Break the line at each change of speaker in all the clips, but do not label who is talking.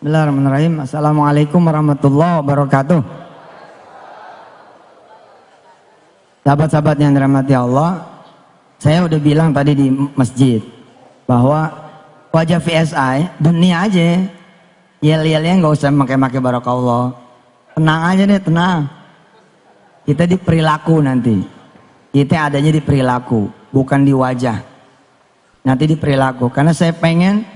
Bismillahirrahmanirrahim. Assalamualaikum warahmatullahi wabarakatuh. Sahabat-sahabat yang dirahmati Allah, saya udah bilang tadi di masjid bahwa wajah VSI dunia aja, yel-yelnya nggak usah pakai barakallah. Tenang aja deh, tenang. Kita di perilaku nanti. Kita adanya di perilaku, bukan di wajah. Nanti di perilaku. Karena saya pengen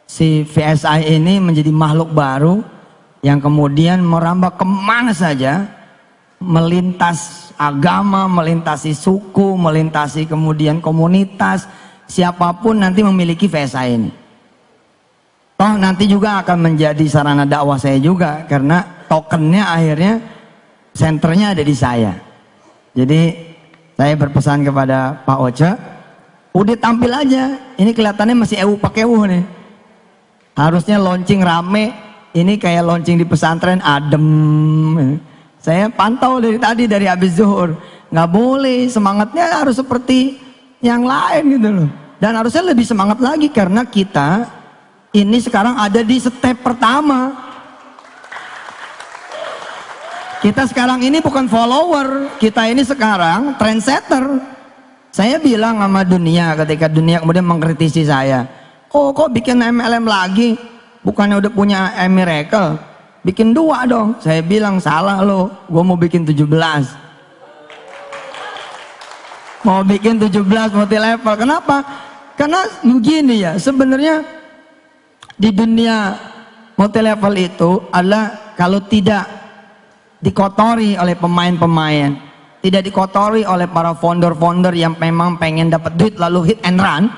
si VSI ini menjadi makhluk baru yang kemudian merambah kemana saja, melintas agama, melintasi suku, melintasi kemudian komunitas, siapapun nanti memiliki VSI ini. Toh nanti juga akan menjadi sarana dakwah saya juga, karena tokennya akhirnya senternya ada di saya. Jadi saya berpesan kepada Pak Oce, udah tampil aja, ini kelihatannya masih pakai nih. Harusnya launching rame, ini kayak launching di pesantren adem. Saya pantau dari tadi, dari habis zuhur. Nggak boleh, semangatnya harus seperti yang lain gitu loh. Dan harusnya lebih semangat lagi karena kita ini sekarang ada di step pertama. Kita sekarang ini bukan follower, kita ini sekarang trendsetter. Saya bilang sama dunia ketika dunia kemudian mengkritisi saya, kok bikin MLM lagi, bukannya udah punya Miracle, bikin 2 dong. Saya bilang salah lo, gue mau bikin 17. Mau bikin 17 multi level. Kenapa? Karena begini ya, sebenarnya di dunia multi level itu adalah kalau tidak dikotori oleh pemain-pemain, tidak dikotori oleh para founder-founder yang memang pengen dapat duit lalu hit and run,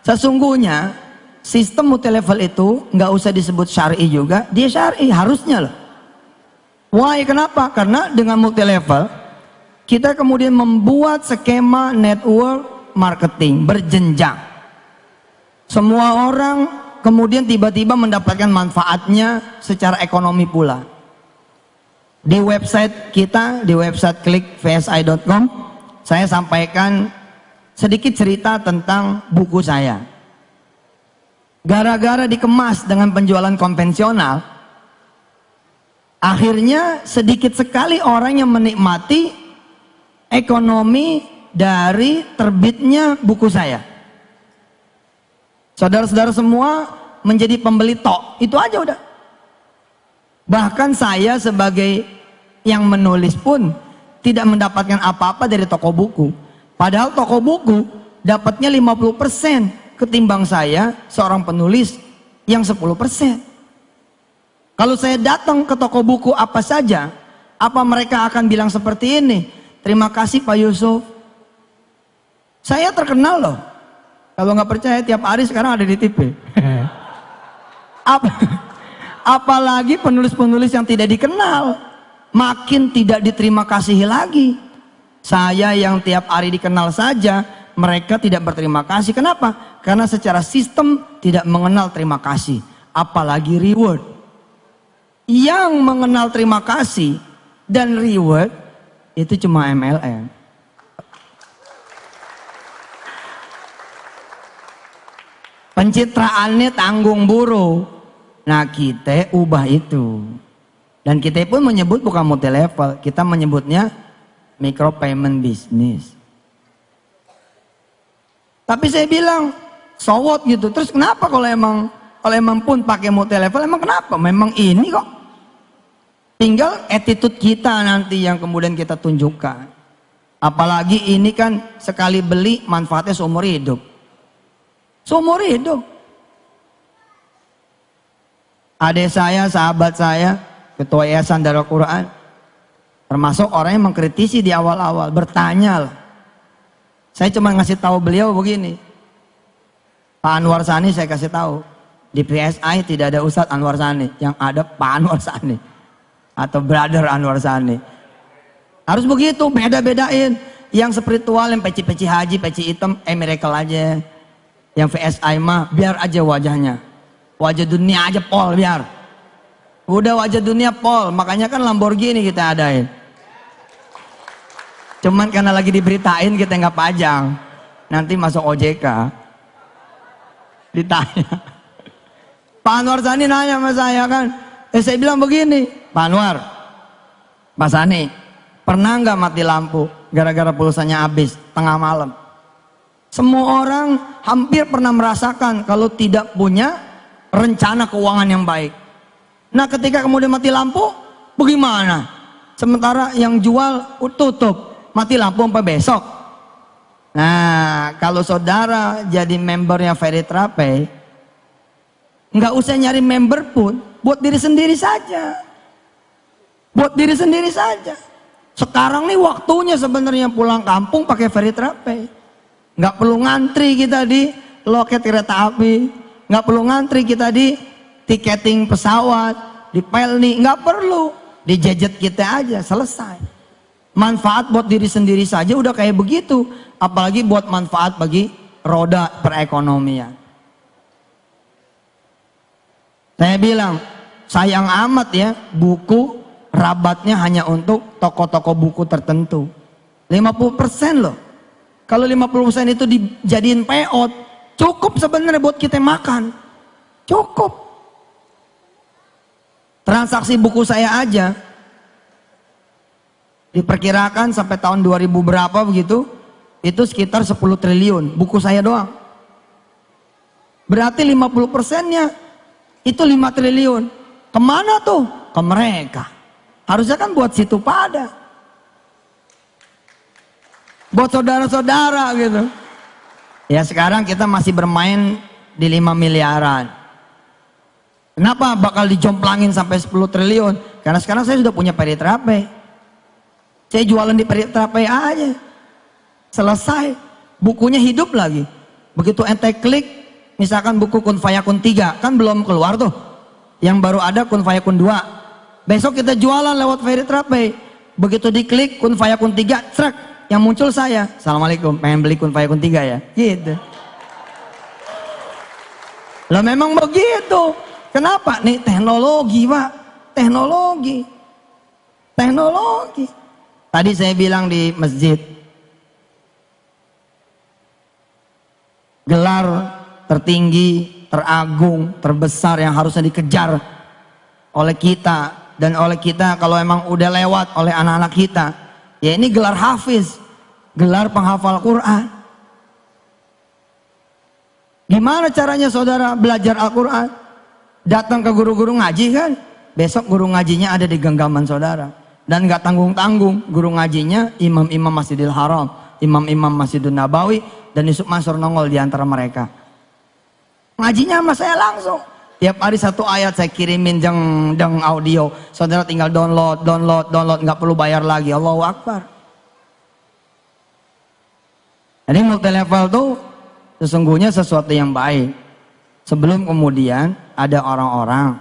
sesungguhnya sistem multi level itu nggak usah disebut syar'i juga, dia syar'i harusnya loh. Why? Kenapa? Karena dengan multi level kita kemudian membuat skema network marketing berjenjang. Semua orang kemudian tiba-tiba mendapatkan manfaatnya secara ekonomi pula. Di website kita, di website klikvsi.com, saya sampaikan sedikit cerita tentang buku saya. Gara-gara dikemas dengan penjualan konvensional, akhirnya sedikit sekali orang yang menikmati ekonomi dari terbitnya buku saya. Saudara-saudara semua menjadi pembeli tok, itu aja udah. Bahkan saya sebagai yang menulis pun tidak mendapatkan apa-apa dari toko buku. Padahal toko buku dapatnya 50% ketimbang saya seorang penulis yang 10%. Kalau saya datang ke toko buku apa saja, apa mereka akan bilang seperti ini? Terima kasih Pak Yusuf. Saya terkenal loh. Kalau nggak percaya tiap hari sekarang ada di TV. Apalagi penulis-penulis yang tidak dikenal, makin tidak diterima kasih lagi. Saya yang tiap hari dikenal saja, mereka tidak berterima kasih. Kenapa? Karena secara sistem tidak mengenal terima kasih, apalagi reward. Yang mengenal terima kasih dan reward itu cuma MLM. Pencitraannya tanggung buruh. Nah kita ubah itu, dan kita pun menyebut bukan multi level, kita menyebutnya micro payment business. Tapi saya bilang so what gitu. Terus kenapa kalau emang pun pakai multi level, emang kenapa? Memang ini kok. Tinggal attitude kita nanti yang kemudian kita tunjukkan. Apalagi ini kan sekali beli manfaatnya seumur hidup. Seumur hidup. Adik saya, sahabat saya, ketua Yayasan Darul Quran, termasuk orang yang mengkritisi di awal-awal, bertanya lah. Saya cuma ngasih tahu beliau begini, Pak Anwar Sani saya kasih tahu, di PSI tidak ada Ustadz Anwar Sani, yang ada Pak Anwar Sani atau Brother Anwar Sani. Harus begitu, beda-bedain. Yang spiritual, yang peci-peci haji, peci hitam, Miracle aja. Yang VSI mah biar aja wajahnya. Wajah dunia aja pol biar. Udah wajah dunia pol, makanya kan Lamborghini kita adain. Cuman karena lagi diberitain kita nggak pajang. Nanti masuk OJK. Ditanya. Pak Anwar Sani nanya sama saya kan, saya bilang begini, Pak Anwar, Pak Sani, pernah nggak mati lampu gara-gara pulsanya habis tengah malam? Semua orang hampir pernah merasakan kalau tidak punya rencana keuangan yang baik. Nah ketika kemudian mati lampu, bagaimana? Sementara yang jual tutup, mati lampu sampai besok. Nah kalau saudara jadi membernya Feritrape, nggak usah nyari member pun, buat diri sendiri saja. Buat diri sendiri saja. Sekarang nih waktunya sebenarnya pulang kampung pakai Feritrape. Nggak perlu ngantri kita di loket kereta api, nggak perlu ngantri kita di tiketing pesawat, di Pelni, nggak perlu, di gadget kita aja selesai. Manfaat buat diri sendiri saja udah kayak begitu, apalagi buat manfaat bagi roda perekonomian. Saya bilang sayang amat ya, buku rabatnya hanya untuk toko-toko buku tertentu. 50% loh. Kalau 50% itu dijadiin peot, cukup sebenarnya buat kita makan. Cukup. Transaksi buku saya aja diperkirakan sampai tahun 2000 berapa begitu, itu sekitar 10 triliun buku saya doang. Berarti 50%-nya itu 5 triliun. Kemana tuh? Ke mereka. Harusnya kan buat situ pada. Buat saudara-saudara gitu. Ya sekarang kita masih bermain di 5 miliaran. Kenapa bakal dijomplangin sampai 10 triliun? Karena sekarang saya sudah punya Feritrape. Saya jualan di Feritrape aja. Selesai. Bukunya hidup lagi. Begitu ente klik, misalkan buku Kun Fayakun 3, kan belum keluar tuh. Yang baru ada Kun Fayakun 2. Besok kita jualan lewat Feritrape. Begitu diklik Kun Fayakun 3, trek. Yang muncul saya, Assalamualaikum, pengen beli Kun Fayakun 3 ya? Gitu. Lah memang begitu. Kenapa? Nih teknologi Pak. Teknologi. Teknologi. Tadi saya bilang di masjid. Gelar tertinggi, teragung, terbesar yang harusnya dikejar oleh kita. Dan oleh kita kalau emang udah lewat oleh anak-anak kita. Ya ini gelar hafiz. Gelar penghafal Quran. Gimana caranya saudara belajar Al-Quran? Datang ke guru-guru ngaji kan? Besok guru ngajinya ada di genggaman saudara. Dan gak tanggung-tanggung, guru ngajinya imam-imam Masjidil Haram, imam-imam Masjidun Nabawi, dan Yusuf Mansur nongol di antara mereka. Ngajinya sama saya langsung. Tiap hari satu ayat saya kirimin deng audio. Saudara tinggal download, gak perlu bayar lagi. Allahu Akbar. Jadi multi level tuh sesungguhnya sesuatu yang baik. Sebelum kemudian ada orang-orang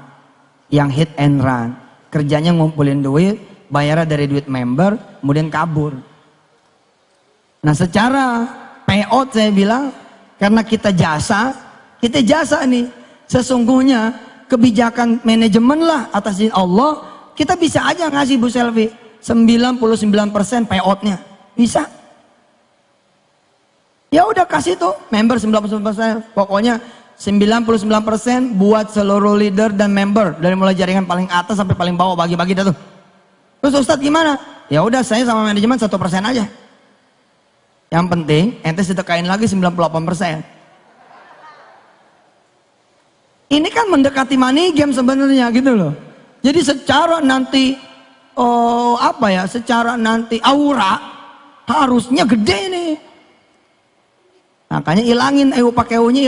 yang hit and run, kerjanya ngumpulin duit, bayarnya dari duit member, kemudian kabur. Nah secara payout saya bilang, karena kita jasa nih. Sesungguhnya kebijakan manajemen lah atas izin Allah, kita bisa aja ngasih Bu Selvi 99% payoutnya, bisa. Ya udah kasih tuh member 99%, pokoknya 99% buat seluruh leader dan member dari mulai jaringan paling atas sampai paling bawah, bagi-bagi dah tuh. Terus Ustadz gimana? Ya udah saya sama manajemen 1% aja. Yang penting ente sedekain lagi 98%. Ini kan mendekati money game sebenarnya gitu loh. Jadi secara nanti secara nanti aura harusnya gede nih. Makanya ilangin pakeuhnya,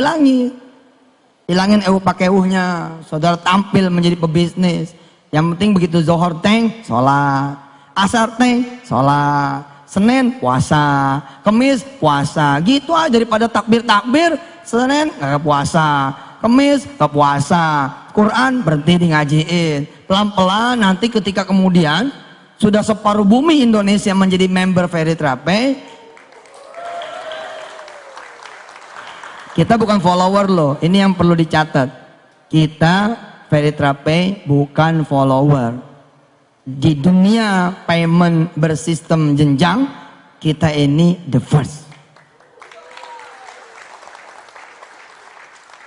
ilangin pakeuhnya. Saudara tampil menjadi pebisnis. Yang penting begitu Zohor tank, sholat. Asar tank, sholat. Senin puasa, Kemis puasa. Gitu aja daripada takbir, Senin nggak puasa, Kemis nggak puasa. Quran berhenti di ngajiin. Pelan-pelan nanti ketika kemudian sudah separuh bumi Indonesia menjadi member Feritrape, kita bukan follower loh, ini yang perlu dicatat. Kita Feritrape bukan follower. Di dunia payment bersistem jenjang, kita ini the first.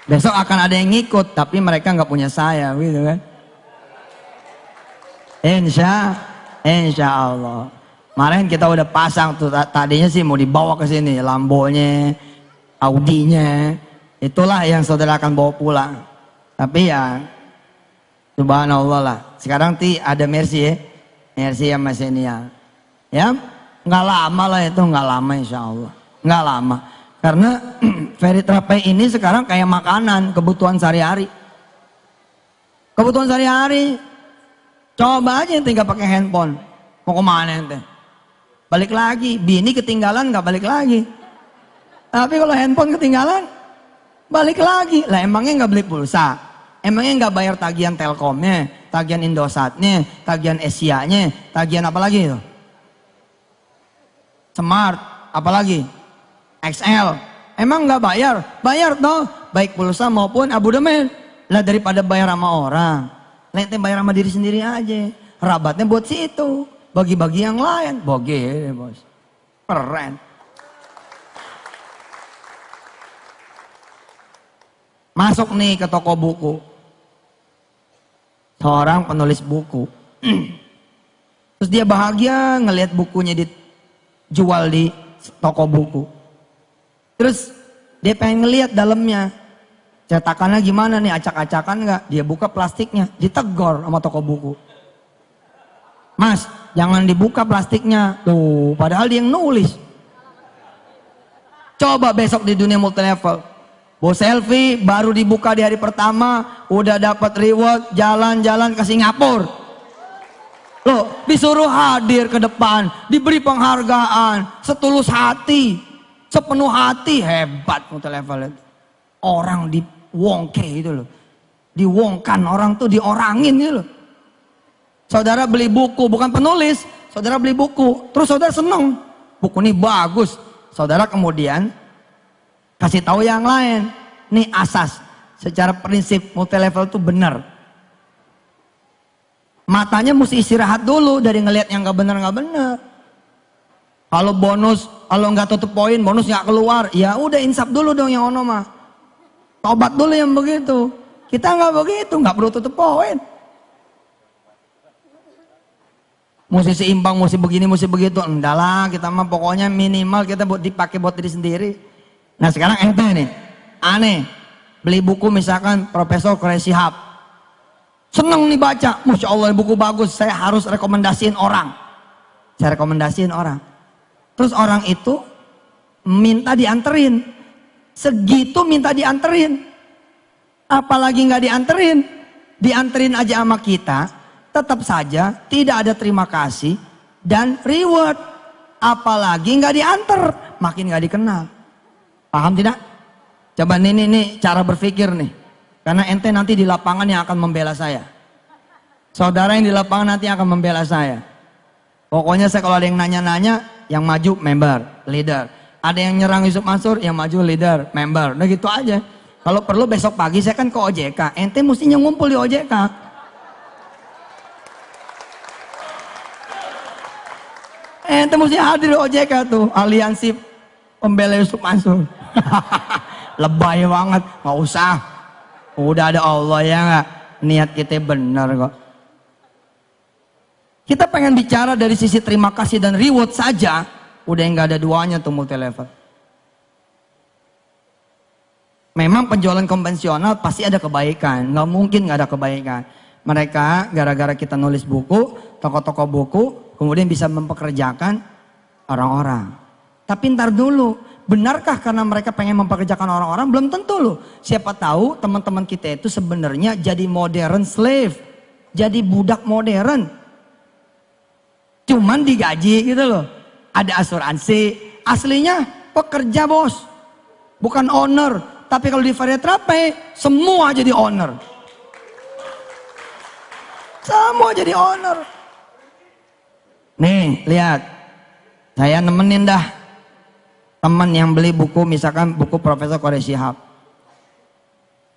Besok akan ada yang ngikut, tapi mereka nggak punya saya, gitu kan? Insya Allah. Kemarin kita udah pasang tuh, tadinya sih mau dibawa ke sini, Lambonya, Audinya, itulah yang saudara akan bawa pulang. Tapi ya, subhanallah lah. Sekarang ada Mercy ya, Mercy sama Xenia. Ya, nggak lama lah itu, nggak lama insya Allah, nggak lama. Karena Feritrape ini sekarang kayak makanan, kebutuhan sehari-hari. Kebutuhan sehari-hari. Coba aja ente nggak pakai handphone, mau kemana ente? Balik lagi, bini ketinggalan nggak balik lagi. Tapi kalau handphone ketinggalan, balik lagi. Lah emangnya nggak beli pulsa? Emangnya nggak bayar tagihan Telkomnya, tagihan Indosatnya, tagihan Asianya, tagihan apa lagi itu? Smart, apalagi? XL. Emang nggak bayar? Bayar toh, baik pulsa maupun abodemen. Lah daripada bayar sama orang, ente bayar sama diri sendiri aja. Rabatnya buat situ, bagi-bagi yang lain. Boge, bos. Keren. Masuk nih ke toko buku. Seorang penulis buku. Terus dia bahagia ngelihat bukunya dijual di toko buku. Terus dia pengen ngelihat dalamnya. Cetakannya gimana nih, acak-acakan nggak? Dia buka plastiknya, ditegor sama toko buku. Mas, jangan dibuka plastiknya. Tuh, padahal dia yang nulis. Coba besok di dunia multilevel. Bos selfie baru dibuka di hari pertama, udah dapat reward, jalan-jalan ke Singapura. Loh, disuruh hadir ke depan, diberi penghargaan, setulus hati, sepenuh hati. Hebat multilevel itu. Orang diwongke itu loh, diwongkan, orang tuh diorangin gitu loh. Saudara beli buku, bukan penulis, saudara beli buku, terus saudara seneng, buku ini bagus. Saudara kemudian kasih tahu yang lain, nih asas, secara prinsip multilevel itu benar. Matanya mesti istirahat dulu dari ngelihat yang nggak benar. Kalau bonus, kalau nggak tutup poin, bonus nggak keluar, ya udah insap dulu dong yang ono mah. Tobat dulu yang begitu. Kita nggak begitu, nggak perlu tutup poin. Mesti seimbang, mesti begini, mesti begitu. Enggak lah, kita mah pokoknya minimal kita buat dipakai buat diri sendiri. Nah sekarang ente nih, aneh, beli buku misalkan Profesor Quraish Shihab. Seneng nih baca, Masya Allah buku bagus, saya harus rekomendasiin orang. Saya rekomendasiin orang. Terus orang itu minta dianterin. Segitu minta dianterin, apalagi nggak dianterin aja sama kita, tetap saja tidak ada terima kasih dan reward, apalagi nggak dianter, makin nggak dikenal. Paham tidak? Coba nih cara berpikir nih, karena ente nanti di lapangan yang akan membela saya, saudara yang di lapangan nanti akan membela saya. Pokoknya saya kalau ada yang nanya-nanya, yang maju member, leader. Ada yang nyerang Yusuf Mansur, yang maju leader, member. Udah gitu aja. Kalau perlu besok pagi saya kan ke OJK. Ente mestinya ngumpul di OJK. Ente mesti hadir di OJK tuh. Aliansi pembela Yusuf Mansur. Lebay banget. Gak usah. Udah ada Allah ya gak? Niat kita bener kok. Kita pengen bicara dari sisi terima kasih dan reward saja. Udah nggak ada duanya tuh multilevel. Memang penjualan konvensional pasti ada kebaikan, nggak mungkin nggak ada kebaikan. Mereka gara-gara kita nulis buku, toko-toko buku, kemudian bisa mempekerjakan orang-orang. Tapi ntar dulu, benarkah karena mereka pengen mempekerjakan orang-orang? Belum tentu loh. Siapa tahu teman-teman kita itu sebenarnya jadi modern slave, jadi budak modern. Cuman digaji gitu loh. Ada asuransi, aslinya pekerja bos, bukan owner. Tapi kalau di Feritrape, semua jadi owner. Semua jadi owner. Nih, lihat. Saya nemenin dah teman yang beli buku, misalkan buku Profesor Quraish Shihab.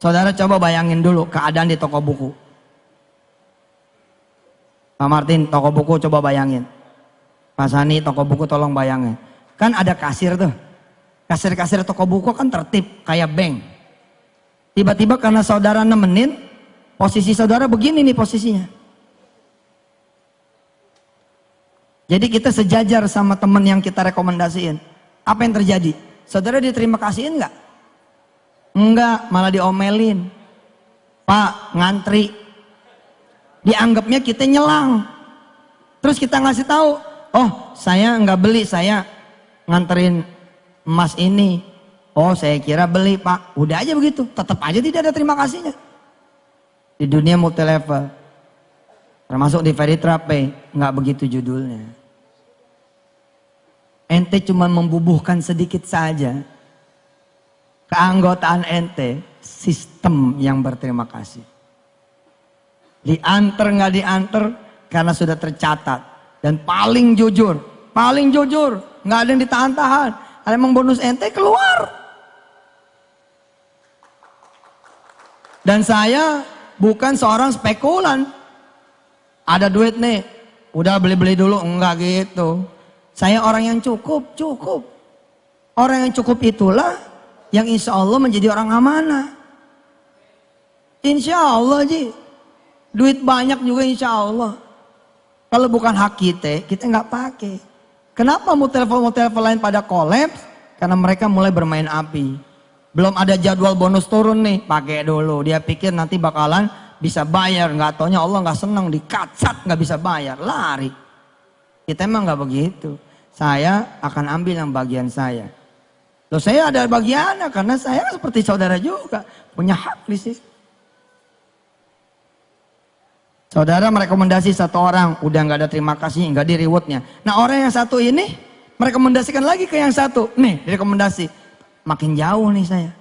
Saudara coba bayangin dulu keadaan di toko buku. Pak Martin, toko buku coba bayangin. Pak Sani, toko buku tolong bayangin. Kan ada kasir tuh. Kasir-kasir toko buku kan tertib kayak bank. Tiba-tiba karena saudara nemenin, posisi saudara begini nih posisinya. Jadi kita sejajar sama teman yang kita rekomendasiin. Apa yang terjadi? Saudara diterima kasihin nggak? Enggak, malah diomelin. Pak, ngantri. Dianggapnya kita nyelang. Terus kita ngasih tahu, oh saya nggak beli, saya nganterin emas ini. Oh saya kira beli Pak. Udah aja begitu, tetap aja tidak ada terima kasihnya. Di dunia multi level, termasuk di Veritrape, nggak begitu judulnya. Ente cuma membubuhkan sedikit saja. Keanggotaan ente, sistem yang berterima kasih. Diantar nggak diantar, karena sudah tercatat. Dan paling jujur, nggak ada yang ditahan-tahan. Kalau emang bonus ente keluar. Dan saya bukan seorang spekulan. Ada duit nih, udah beli-beli dulu, enggak gitu. Saya orang yang cukup. Orang yang cukup itulah yang insya Allah menjadi orang amanah. Insya Allah Ji, duit banyak juga insya Allah. Kalau bukan hak kita nggak pakai. Kenapa multi-level lain pada kolaps? Karena mereka mulai bermain api. Belum ada jadwal bonus turun nih, pakai dulu. Dia pikir nanti bakalan bisa bayar, nggak taunya Allah nggak seneng, dikacat nggak bisa bayar, lari. Kita emang nggak begitu. Saya akan ambil yang bagian saya. Loh saya ada bagiannya karena saya seperti saudara juga punya hak di situ. Saudara merekomendasi satu orang, udah nggak ada terima kasih, nggak di rewardnya. Nah orang yang satu ini merekomendasikan lagi ke yang satu, nih rekomendasi, makin jauh nih saya.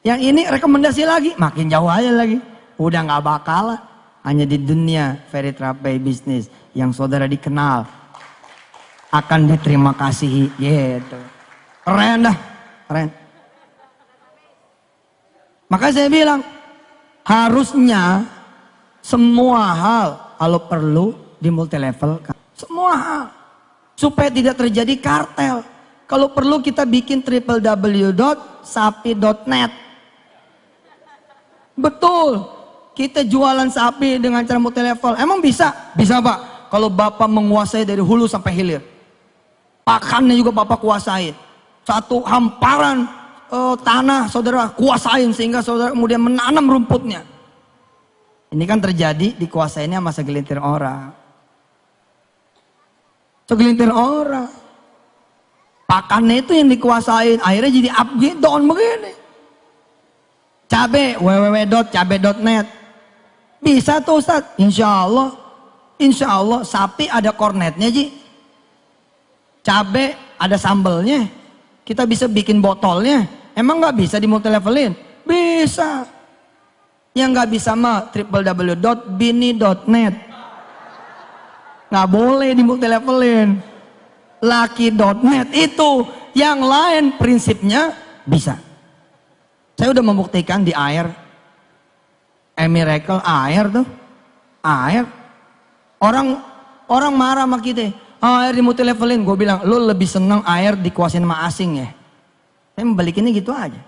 Yang ini rekomendasi lagi, makin jauh aja lagi. Udah nggak bakal, hanya di dunia Veritrape bisnis yang saudara dikenal akan diterima kasihi, gitu. Keren dah, keren. Maka saya bilang harusnya semua hal kalau perlu di multi level, semua hal supaya tidak terjadi kartel. Kalau perlu kita bikin www.sapi.net. Betul, kita jualan sapi dengan cara multi level. Emang bisa? Bisa Pak. Kalau Bapak menguasai dari hulu sampai hilir, pakannya juga Bapak kuasain. Satu hamparan tanah saudara kuasain sehingga saudara kemudian menanam rumputnya. Ini kan terjadi dikuasainnya sama segelintir orang. Segelintir orang. Pakannya itu yang dikuasain. Akhirnya jadi upgrade down begini. Cabe, www.cabe.net. Bisa tuh Ustaz. Insya Allah. Insya Allah sapi ada kornetnya Ji. Cabe ada sambelnya. Kita bisa bikin botolnya. Emang nggak bisa di multi levelin? Bisa. Yang nggak bisa mah www.bini.net. Nggak boleh di multi levelin. Laki.net itu yang lain prinsipnya bisa. Saya udah membuktikan di air. Miracle air tuh. Air. Orang marah sama kita. Air di multi levelin. Gue bilang lu lebih seneng air dikuasain sama asing ya. Saya membalikinnya gitu aja.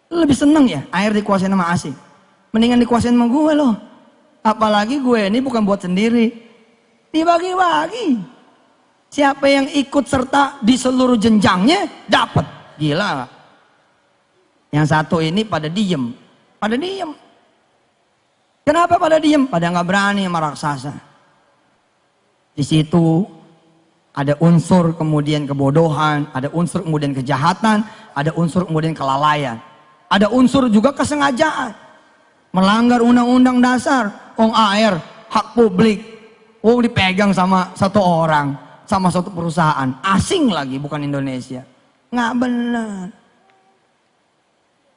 Lu lebih seneng ya air dikuasain sama asing. Mendingan dikuasain sama gue loh. Apalagi gue ini bukan buat sendiri. Dibagi-bagi. Siapa yang ikut serta di seluruh jenjangnya dapat. Gila gak? Yang satu ini pada diem. Pada diem. Kenapa pada diem? Pada nggak berani sama raksasa. Di situ ada unsur kemudian kebodohan, ada unsur kemudian kejahatan, ada unsur kemudian kelalaian. Ada unsur juga kesengajaan. Melanggar undang-undang dasar. Air, hak publik. Dipegang sama satu orang, sama satu perusahaan. Asing lagi, bukan Indonesia. Nggak benar.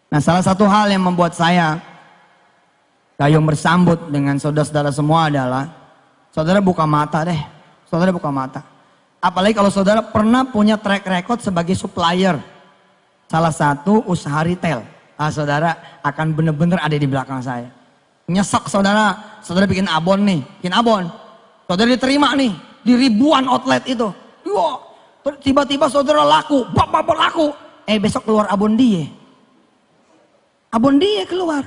Nah salah satu hal yang membuat saya gayung bersambut dengan saudara-saudara semua adalah saudara buka mata deh. Saudara buka mata. Apalagi kalau saudara pernah punya track record sebagai supplier. Salah satu usaha retail. Saudara akan benar-benar ada di belakang saya. Nyesek saudara bikin abon nih, bikin abon. Saudara diterima nih di ribuan outlet itu. Wah, tiba-tiba saudara laku, bapak laku. Besok keluar abon dia. Abon dia keluar.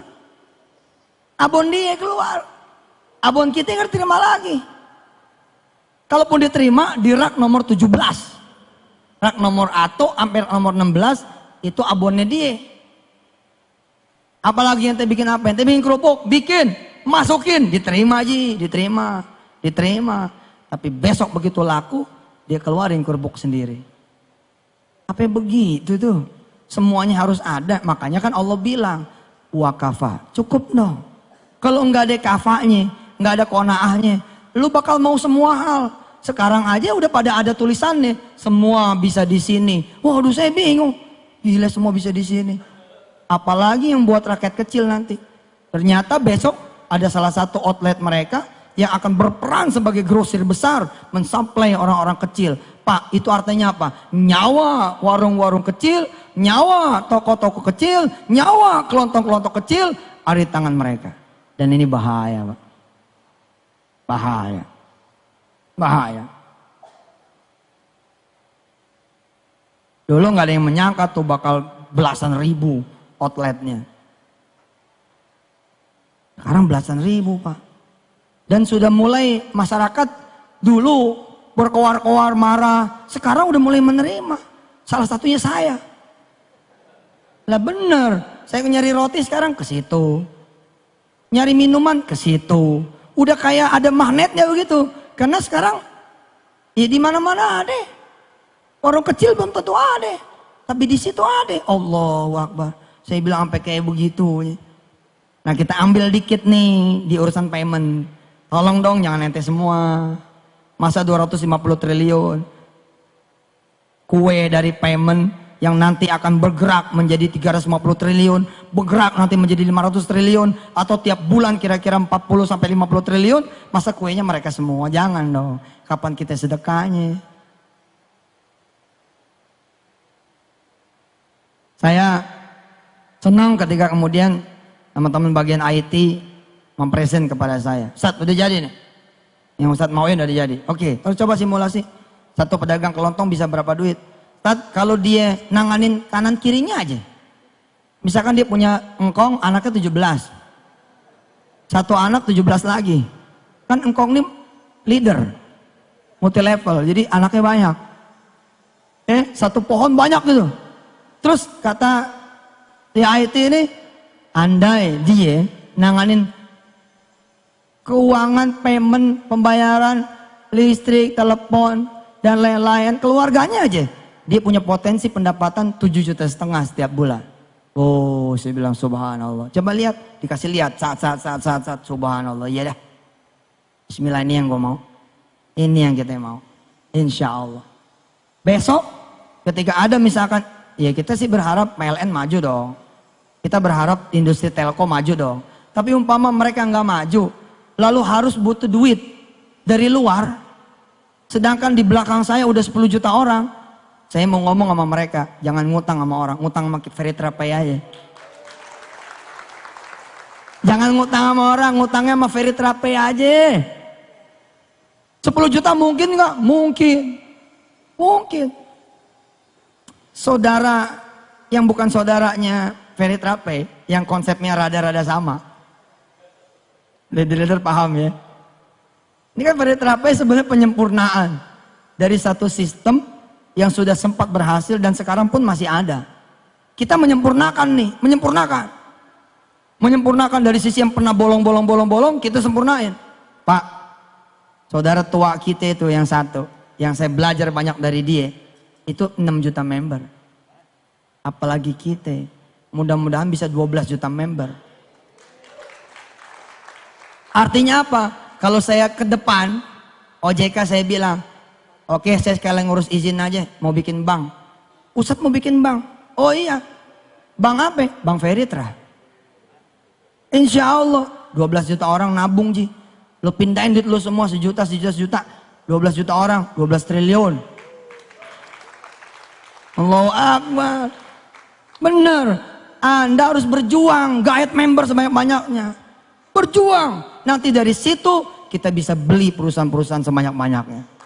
Abon dia keluar. Abon kita nggak terima lagi. Kalaupun diterima di rak nomor 17. Rak nomor atau hampir nomor 16 itu abonnya dia. Apalagi yang bikin apa? Yang bikin kerupuk, bikin, masukin, diterima aja, diterima. Tapi besok begitu laku, dia keluarin kerupuk sendiri. Apa begitu tuh? Semuanya harus ada. Makanya kan Allah bilang, wakafa, cukup dong. Kalau nggak ada kafanya, nggak ada konaahnya, lu bakal mau semua hal. Sekarang aja udah pada ada tulisannya, semua bisa di sini. Waduh, saya bingung. Gila, semua bisa di sini. Apalagi yang buat rakyat kecil nanti. Ternyata besok ada salah satu outlet mereka yang akan berperan sebagai grosir besar mensuplai orang-orang kecil. Pak, itu artinya apa? Nyawa warung-warung kecil, nyawa toko-toko kecil, nyawa kelontong-kelontong kecil ada di tangan mereka. Dan ini bahaya, Pak. Bahaya. Bahaya. Dulu nggak ada yang menyangka tuh bakal belasan ribu outletnya. Sekarang belasan ribu, Pak. Dan sudah mulai masyarakat dulu berkoar-koar marah, sekarang udah mulai menerima. Salah satunya saya. Lah bener, saya nyari roti sekarang ke situ. Nyari minuman ke situ. Udah kayak ada magnetnya begitu. Karena sekarang ya di mana-mana ada. Warung kecil belum tentu ada. Tapi di situ ada. Allahu Akbar. Saya bilang sampai kayak begitu. Nah, kita ambil dikit nih di urusan payment. Tolong dong jangan ente semua. Masa 250 triliun. Kue dari payment yang nanti akan bergerak menjadi 350 triliun, bergerak nanti menjadi 500 triliun, atau tiap bulan kira-kira 40 sampai 50 triliun, masa kuenya mereka semua? Jangan dong. Kapan kita sedekahnya? Saya senang ketika kemudian teman-teman bagian IT mempresent kepada saya. Ustadz, udah jadi nih. Yang Ustadz mauin udah jadi. Oke, terus coba simulasi. Satu pedagang kelontong bisa berapa duit? Kalau dia nanganin kanan kirinya aja. Misalkan dia punya engkong, anaknya 17. Satu anak 17 lagi. Kan engkong ini leader. Multi level, jadi anaknya banyak. Satu pohon banyak gitu. Terus kata di IT ini, andai dia nanganin keuangan, payment, pembayaran, listrik, telepon, dan lain-lain, keluarganya aja. Dia punya potensi pendapatan 7,5 juta setiap bulan. Oh, saya bilang subhanallah. Coba lihat, dikasih lihat, saat, subhanallah. Iya dah. Bismillah, ini yang gue mau. Ini yang kita mau. Insya Allah. Besok, ketika ada misalkan, ya kita sih berharap PLN maju dong. Kita berharap industri telkom maju dong. Tapi umpama mereka nggak maju, lalu harus butuh duit dari luar. Sedangkan di belakang saya udah 10 juta orang. Saya mau ngomong sama mereka, jangan ngutang sama orang, ngutang sama Feritra Pay aja. Jangan ngutang sama orang, ngutangnya sama Feritra Pay aja. 10 juta mungkin nggak? Mungkin. Mungkin. Saudara yang bukan saudaranya Feritra Pay, yang konsepnya rada-rada sama. Leader-leader paham ya? Ini kan Feritra Pay sebenarnya penyempurnaan dari satu sistem yang sudah sempat berhasil dan sekarang pun masih ada. Kita menyempurnakan nih, menyempurnakan dari sisi yang pernah bolong, kita sempurnain. Pak, saudara tua kita itu yang satu, yang saya belajar banyak dari dia, itu 6 juta member. Apalagi kita, mudah-mudahan bisa 12 juta member. Artinya apa? Kalau saya ke depan, OJK saya bilang, oke, saya sekalian ngurus izin aja, mau bikin bank. Ustadz mau bikin bank? Oh iya, bank apa? Bank Feritra. Insya Allah, 12 juta orang nabung Ji. Lo pindahin duit lo semua sejuta, 12 juta orang, 12 triliun. Allahu Akbar. Bener, Anda harus berjuang, guide member sebanyak-banyaknya. Berjuang, nanti dari situ kita bisa beli perusahaan-perusahaan sebanyak-banyaknya.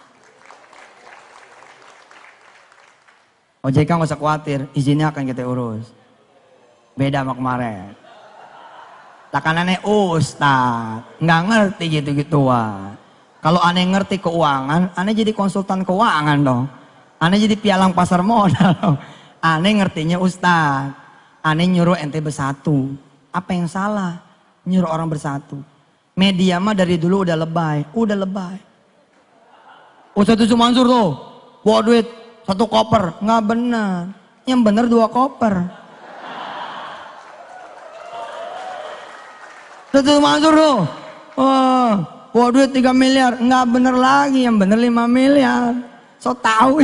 OJK nggak usah khawatir, izinnya akan kita urus. Beda sama kemarin. Takanannya Ustaz, nggak ngerti gitu-gituan. Kalau aneh ngerti keuangan, aneh jadi konsultan keuangan dong. Aneh jadi pialang pasar modal dong. Aneh ngertinya Ustaz. Aneh nyuruh ente bersatu. Apa yang salah? Nyuruh orang bersatu. Media mah dari dulu udah lebay. Ustaz itu Mansur tuh, bawa duit 1 koper. Nggak bener. Yang bener 2 koper. Ustaz Mansur tuh, bawa duit 3 miliar. Nggak bener lagi, yang bener 5 miliar. So tau.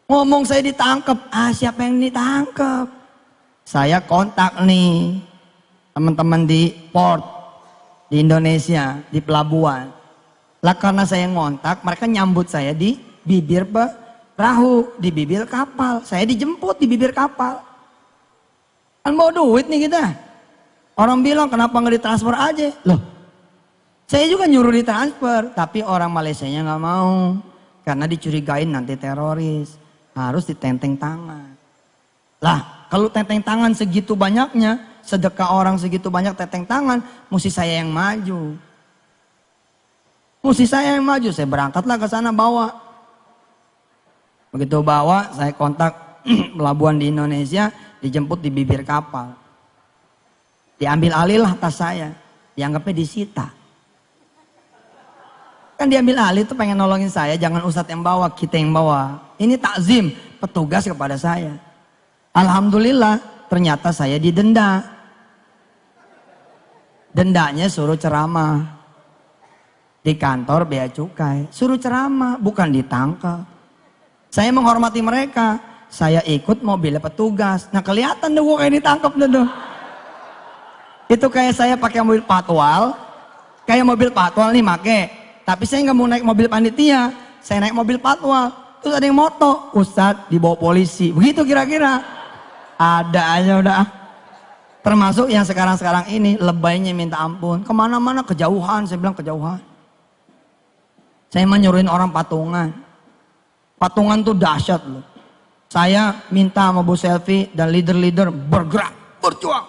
Ngomong saya ditangkap. Siapa yang ditangkap? Saya kontak nih teman-teman di port di Indonesia, di pelabuhan. Lah karena saya ngontak, mereka nyambut saya di bibir perahu, di bibir kapal. Saya dijemput di bibir kapal. Kan mau duit nih kita. Orang bilang kenapa nggak ditransfer aja? Loh, saya juga nyuruh ditransfer, tapi orang Malaysianya nggak mau karena dicurigain nanti teroris, harus ditenteng tangan. Lah, kalau tenteng tangan segitu banyaknya, sedekah orang segitu banyak tenteng tangan, mesti saya yang maju. Saya berangkatlah ke sana bawa. Begitu bawa, saya kontak pelabuhan di Indonesia, dijemput di bibir kapal. Diambil alih lah tas saya, dianggapnya disita. Kan diambil alih itu pengen nolongin saya, jangan Ustadz yang bawa, kita yang bawa. Ini takzim, petugas kepada saya. Alhamdulillah, ternyata saya didenda. Dendanya suruh ceramah. Di kantor bea cukai, suruh ceramah, bukan ditangkap. Saya menghormati mereka, saya ikut mobilnya petugas. Nah kelihatan deh gue kayak ditangkap deh. Itu kayak saya pakai mobil patwal, kayak mobil patwal nih make. Tapi saya nggak mau naik mobil panitia, saya naik mobil patwal. Terus ada yang moto, Ustadz dibawa polisi, begitu kira-kira. Ada aja udah. Termasuk yang sekarang-sekarang ini lebaynya minta ampun. Kemana-mana kejauhan, saya bilang kejauhan. Saya menyuruhin orang patungan. Patungan tuh dahsyat loh. Saya minta sama Bu Selfie dan leader-leader bergerak, berjuang.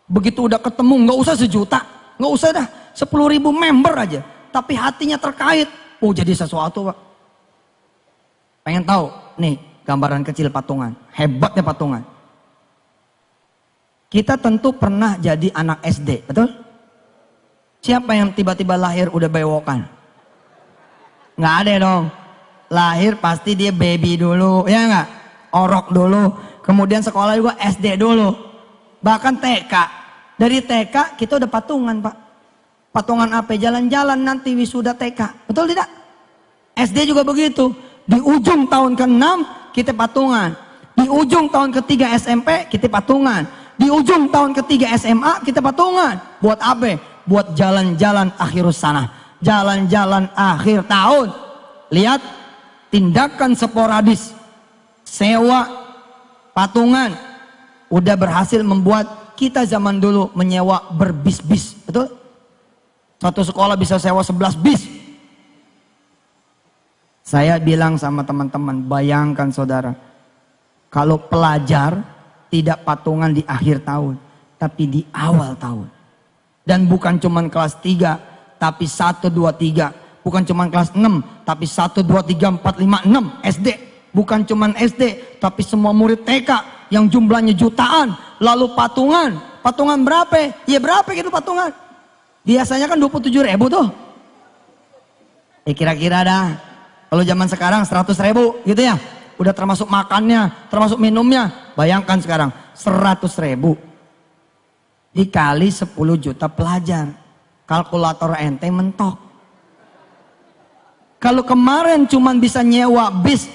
Begitu udah ketemu, nggak usah 1 juta, nggak usah dah 10.000 member aja. Tapi hatinya terkait, jadi sesuatu Pak. Pengen tahu? Nih gambaran kecil patungan, hebatnya patungan. Kita tentu pernah jadi anak SD, betul? Siapa yang tiba-tiba lahir udah bewokan? Nggak ada dong. Lahir pasti dia baby dulu, ya nggak? Orok dulu, kemudian sekolah juga SD dulu, bahkan TK. Dari TK kita udah patungan Pak. Patungan apa? Jalan-jalan nanti wisuda TK, betul tidak? SD juga begitu. Di ujung tahun ke-6 kita patungan. Di ujung tahun ke-3 SMP kita patungan. Di ujung tahun ke-3 SMA kita patungan. Buat apa? Buat jalan-jalan akhirus sana. Jalan-jalan akhir tahun. Lihat tindakan sporadis sewa patungan udah berhasil membuat kita zaman dulu menyewa berbis-bis, betul? Satu sekolah bisa sewa 11 bis. Saya bilang sama teman-teman, bayangkan saudara, kalau pelajar tidak patungan di akhir tahun, tapi di awal tahun. Dan bukan cuma kelas 3, tapi 1, 2, 3. Bukan cuma kelas 6, tapi 1, 2, 3, 4, 5, 6 SD. Bukan cuma SD, tapi semua murid TK yang jumlahnya jutaan. Lalu patungan berapa? Ya berapa gitu patungan? Biasanya kan 27.000 tuh. Kira-kira dah. Kalau zaman sekarang 100.000 gitu ya. Udah termasuk makannya, termasuk minumnya. Bayangkan sekarang 100.000 dikali 10 juta pelajar. Kalkulator ente mentok. Kalau kemarin cuman bisa nyewa bis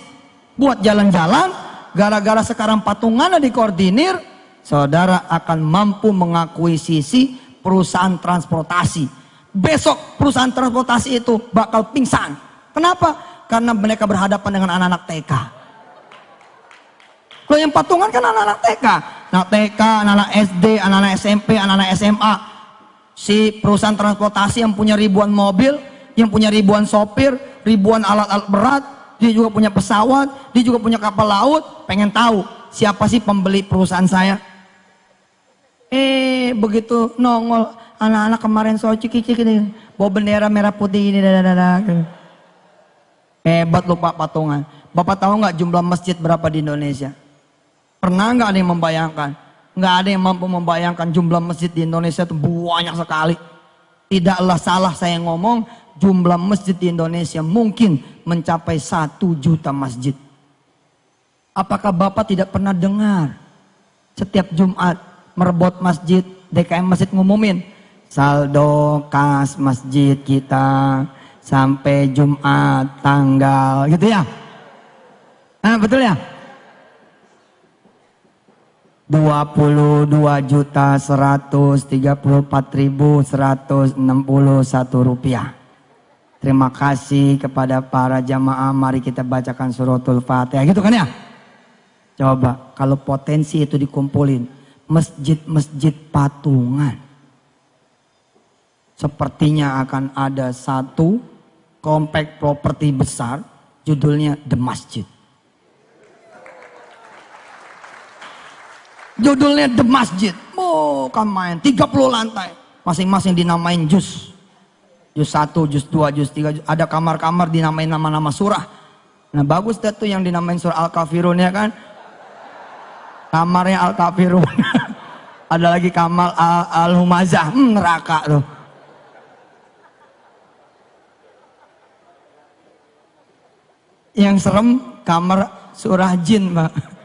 buat jalan-jalan, gara-gara sekarang patungannya dikoordinir, saudara akan mampu mengakuisisi perusahaan transportasi. Besok perusahaan transportasi itu bakal pingsan. Kenapa? Karena mereka berhadapan dengan anak-anak TK. Kalau yang patungan kan anak-anak TK. Anak TK, anak-anak SD, anak-anak SMP, anak-anak SMA. Si perusahaan transportasi yang punya ribuan mobil, yang punya ribuan sopir, ribuan alat-alat berat, dia juga punya pesawat, dia juga punya kapal laut, pengen tahu siapa sih pembeli perusahaan saya? Begitu nongol anak-anak kemarin soal ciki-ciki ini, bawa bendera merah putih ini, hebat lupa patungan. Bapak tahu nggak jumlah masjid berapa di Indonesia? Pernah nggak ada yang membayangkan? Nggak ada yang mampu membayangkan jumlah masjid di Indonesia itu banyak sekali. Tidaklah salah saya ngomong, jumlah masjid di Indonesia mungkin mencapai 1 juta masjid. Apakah Bapak tidak pernah dengar setiap Jumat merebut masjid, DKM masjid ngumumin saldo kas masjid kita sampai Jumat tanggal gitu ya? Nah, betul ya? 22.134.161 rupiah. Terima kasih kepada para jamaah. Mari kita bacakan suratul Fatihah, gitu kan ya? Coba kalau potensi itu dikumpulin, masjid-masjid patungan, sepertinya akan ada satu komplek properti besar, judulnya The Masjid. Judulnya The Masjid. Oh, kan main 30 lantai. Masing-masing dinamain juz. Juz 1, juz 2, juz 3. Ada kamar-kamar dinamain nama-nama surah. Nah, bagus deh tuh yang dinamain surah Al-Kafirun ya kan. Kamarnya Al-Kafirun. Ada lagi kamar Al-Humazah. Neraka tuh. Yang serem kamar surah jin, Pak.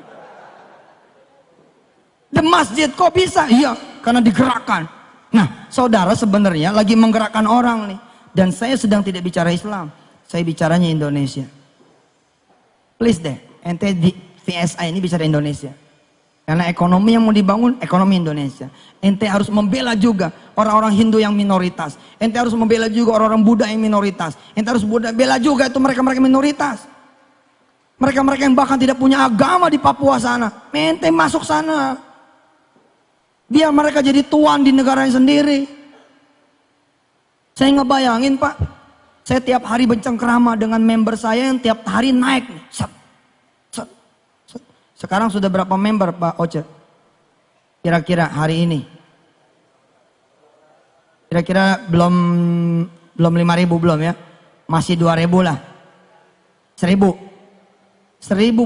The Masjid kok bisa? Iya, karena digerakkan. Nah, saudara sebenarnya lagi menggerakkan orang nih. Dan saya sedang tidak bicara Islam. Saya bicaranya Indonesia. Please deh, ente di VSI ini bicara Indonesia. Karena ekonomi yang mau dibangun, ekonomi Indonesia. Ente harus membela juga orang-orang Hindu yang minoritas. Ente harus membela juga orang-orang Buddha yang minoritas. Ente harus bela juga itu mereka-mereka minoritas. Mereka-mereka yang bahkan tidak punya agama di Papua sana. Ente masuk sana. Biar mereka jadi tuan di negaranya sendiri. Saya ngebayangin Pak, saya tiap hari bercengkrama dengan member saya yang tiap hari naik nih. Set, set, set. Sekarang sudah berapa member Pak Oce? Kira-kira hari ini? Kira-kira belum 5.000 belum ya? Masih 2.000 lah. 1.000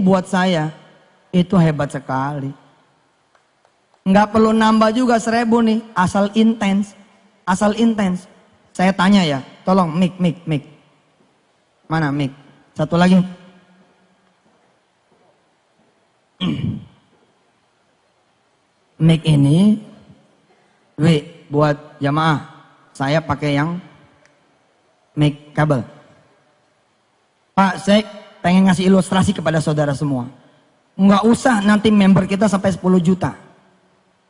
buat saya itu hebat sekali. Nggak perlu nambah juga 1.000 nih, asal intens. Saya tanya ya, tolong mic. Mana mic? Satu lagi. Mic ini, buat jamaah, saya pakai yang mic kabel. Pak, saya pengen ngasih ilustrasi kepada saudara semua. Nggak usah nanti member kita sampai 10 juta.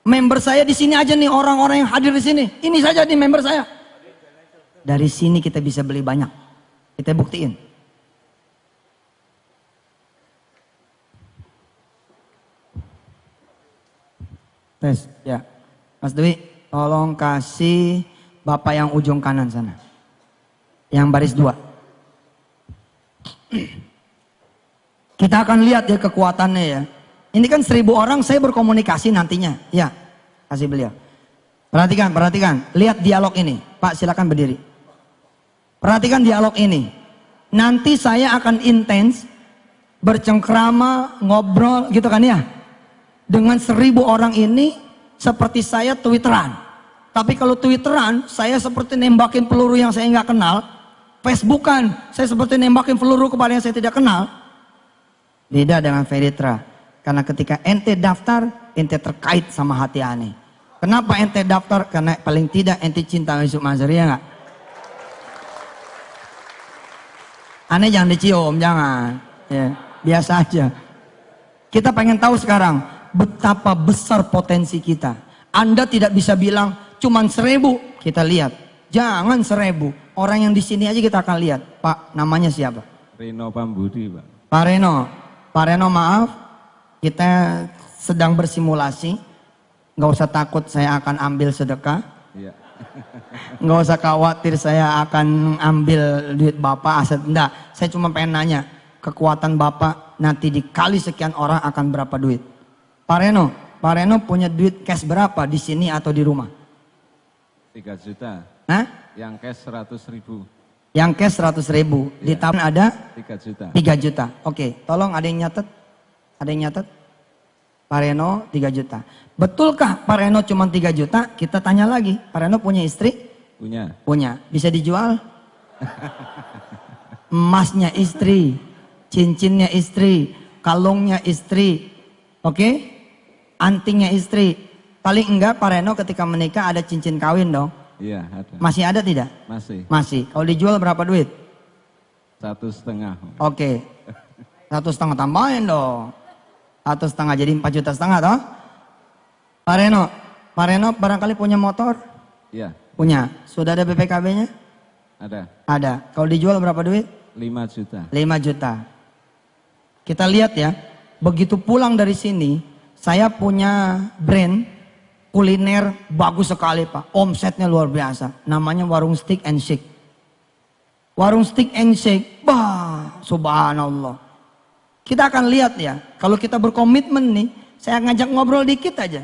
Member saya di sini aja nih, orang-orang yang hadir di sini. Ini saja nih member saya. Dari sini kita bisa beli banyak. Kita buktiin. Tes, ya. Mas Dwi, tolong kasih Bapak yang ujung kanan sana. Yang baris 2. Kita akan lihat ya kekuatannya ya. Ini kan 1.000 orang saya berkomunikasi nantinya. Ya, kasih beliau. Perhatikan. Lihat dialog ini. Pak silakan berdiri. Perhatikan dialog ini. Nanti saya akan intens bercengkrama, ngobrol gitu kan ya. Dengan 1.000 orang ini seperti saya twitteran. Tapi kalau twitteran saya seperti nembakin peluru yang saya nggak kenal. Facebookan saya seperti nembakin peluru kepada yang saya tidak kenal. Beda dengan Feritra. Karena ketika ente daftar, ente terkait sama hati aneh. Kenapa ente daftar? Karena paling tidak ente cinta Yusuf Mansur, ya nggak? Aneh jangan dicium, jangan. Ya, biasa aja. Kita pengen tahu sekarang betapa besar potensi kita. Anda tidak bisa bilang cuman 1.000. Kita lihat, jangan 1.000. Orang yang di sini aja kita akan lihat. Pak, namanya siapa?
Reno Pambudi, Pak.
Pak Reno, maaf. Kita sedang bersimulasi, nggak usah takut saya akan ambil sedekah,
ya.
nggak usah khawatir saya akan ambil duit Bapak aset, enggak. Saya cuma pengen nanya, kekuatan Bapak nanti dikali sekian orang akan berapa duit? Pak Reno punya duit cash berapa di sini atau di rumah?
3 juta.
Hah?
Yang cash 100.000.
Yang cash 100.000. Di tabungan ada
3 juta.
3 juta. Oke, tolong ada yang nyatet? Ada yang nyatet? Pak Reno 3 juta. Betulkah Pak Reno cuma 3 juta? Kita tanya lagi. Pak Reno punya istri?
Punya.
Punya. Bisa dijual? Emasnya istri, cincinnya istri, kalungnya istri, oke? Antingnya istri. Paling enggak Pak Reno ketika menikah ada cincin kawin dong.
Iya, ada.
Masih ada tidak?
Masih.
Masih. Kalau dijual berapa duit?
1,5.
Oke. 1,5 tambahin dong. 1,5 jadi 4,5 juta toh? Pak Reno barangkali punya motor?
Iya,
Punya. Sudah ada BPKB-nya?
ada.
Ada. Kalau dijual berapa duit?
5 juta.
5 juta. Kita lihat ya, begitu pulang dari sini, saya punya brand kuliner bagus sekali Pak. Omsetnya luar biasa. Namanya Warung Steak and Shake. Warung Steak and Shake, bah, subhanallah. Kita akan lihat ya, kalau kita berkomitmen nih, saya ngajak ngobrol dikit aja.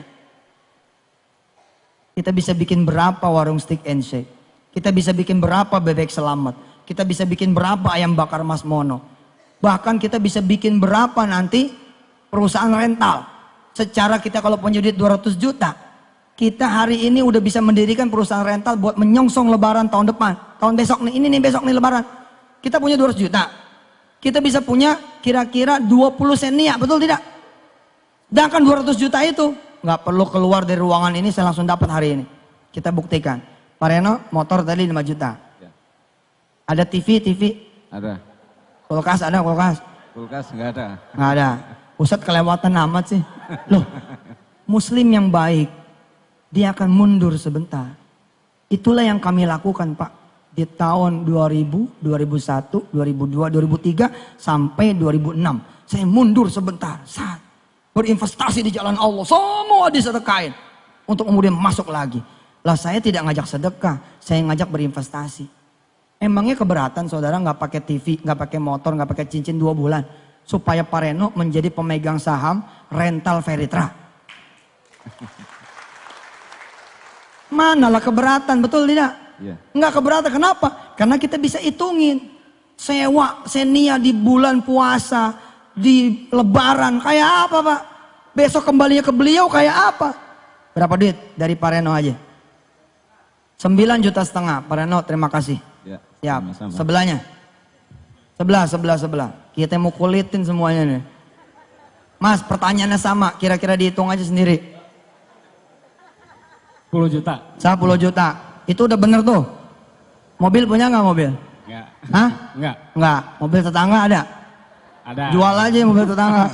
Kita bisa bikin berapa warung Steak and Shake. Kita bisa bikin berapa bebek selamat. Kita bisa bikin berapa ayam bakar Mas Mono. Bahkan kita bisa bikin berapa nanti perusahaan rental. Secara kita kalau punya duit 200 juta. Kita hari ini udah bisa mendirikan perusahaan rental buat menyongsong lebaran tahun depan. Tahun besok nih, ini nih besok nih lebaran. Kita punya 200 juta. Kita bisa punya kira-kira 20 senia, betul tidak? Sedangkan 200 juta itu nggak perlu keluar dari ruangan ini, saya langsung dapat hari ini. Kita buktikan. Pak Reno, motor tadi 5 juta.
Ya.
Ada TV?
Ada.
Kulkas ada kulkas?
Kulkas nggak ada.
Nggak ada. Ustadz kelewatan amat sih. Loh, muslim yang baik, dia akan mundur sebentar. Itulah yang kami lakukan Pak. Di tahun 2000, 2001, 2002, 2003, sampai 2006. Saya mundur sebentar. Saat berinvestasi di jalan Allah. Semua disedekain. Untuk kemudian masuk lagi. Lah saya tidak ngajak sedekah. Saya ngajak berinvestasi. Emangnya keberatan saudara nggak pakai TV, nggak pakai motor, nggak pakai cincin 2 bulan. Supaya Pak Reno menjadi pemegang saham rental Veritra. Manalah keberatan, betul tidak?
Iya.
Enggak keberatan, kenapa? Karena kita bisa hitungin. Sewa, senia di bulan puasa, di lebaran, kayak apa Pak? Besok kembalinya ke beliau kayak apa? Berapa duit dari Pak Reno aja? 9,5 juta. Pak Reno, terima kasih.
Ya,
Siap.
sama-sama.
Sebelahnya. Sebelah. Kita mau kulitin semuanya nih. Mas, pertanyaannya sama, kira-kira dihitung aja sendiri.
10 juta.
10 juta. Itu udah bener tuh. Mobil punya nggak mobil?
Enggak.
Hah?
Enggak.
Nggak. Mobil tetangga ada?
Ada.
Jual aja mobil tetangga.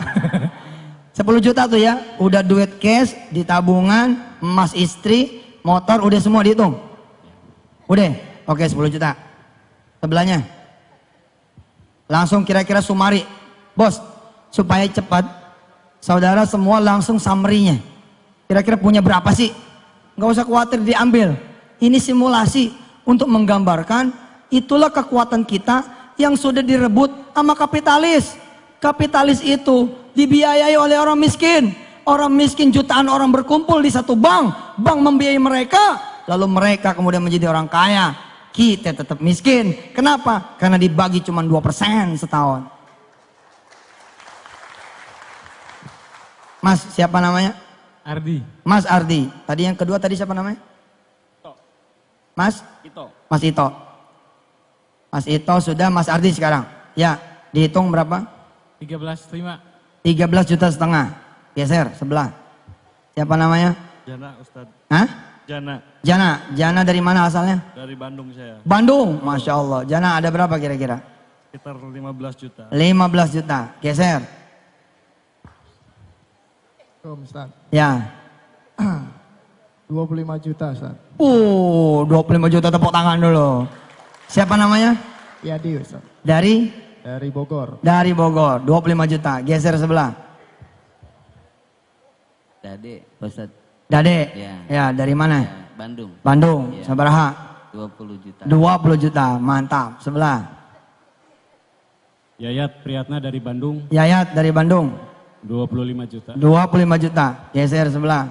10 juta tuh ya. Udah duit cash, di tabungan, emas istri, motor, udah semua dihitung? Udah? Oke, 10 juta. Sebelahnya. Langsung kira-kira sumari. Bos, supaya cepat, saudara semua langsung summary-nya. Kira-kira punya berapa sih? Nggak usah khawatir diambil. Ini simulasi untuk menggambarkan itulah kekuatan kita yang sudah direbut sama kapitalis. Kapitalis itu dibiayai oleh orang miskin. Orang miskin jutaan orang berkumpul di satu bank. Bank membiayai mereka. Lalu mereka kemudian menjadi orang kaya. Kita tetap miskin. Kenapa? Karena dibagi cuma 2% setahun. Mas, siapa namanya?
Ardi.
Mas Ardi. Tadi yang kedua tadi siapa namanya? Mas?
Ito.
Mas Ito. Mas Ito sudah, Mas Ardi sekarang. Ya, dihitung berapa?
13,5.
13,5 juta. Geser sebelah. Siapa namanya?
Jana Ustad.
Hah?
Jana
Jana dari mana asalnya?
dari Bandung saya.
Bandung, Masya Allah. Jana ada berapa kira-kira?
Sekitar 15 juta.
15 juta. Geser.
Ustaz.
Ya.
25 juta Ustaz.
25 juta, tepuk tangan dulu. Siapa namanya?
Yadi Ustaz.
Dari?
Dari Bogor.
Dari Bogor, 25 juta. Geser sebelah.
Dade, Ustaz.
Dade?
Ya.
Ya, dari mana?
Ya, Bandung.
Bandung,
Ya.
sabaraha?
20 juta.
20 juta, mantap. Sebelah.
Yayat Priyatna dari Bandung.
Yayat dari Bandung.
25 juta.
25 juta. Geser sebelah.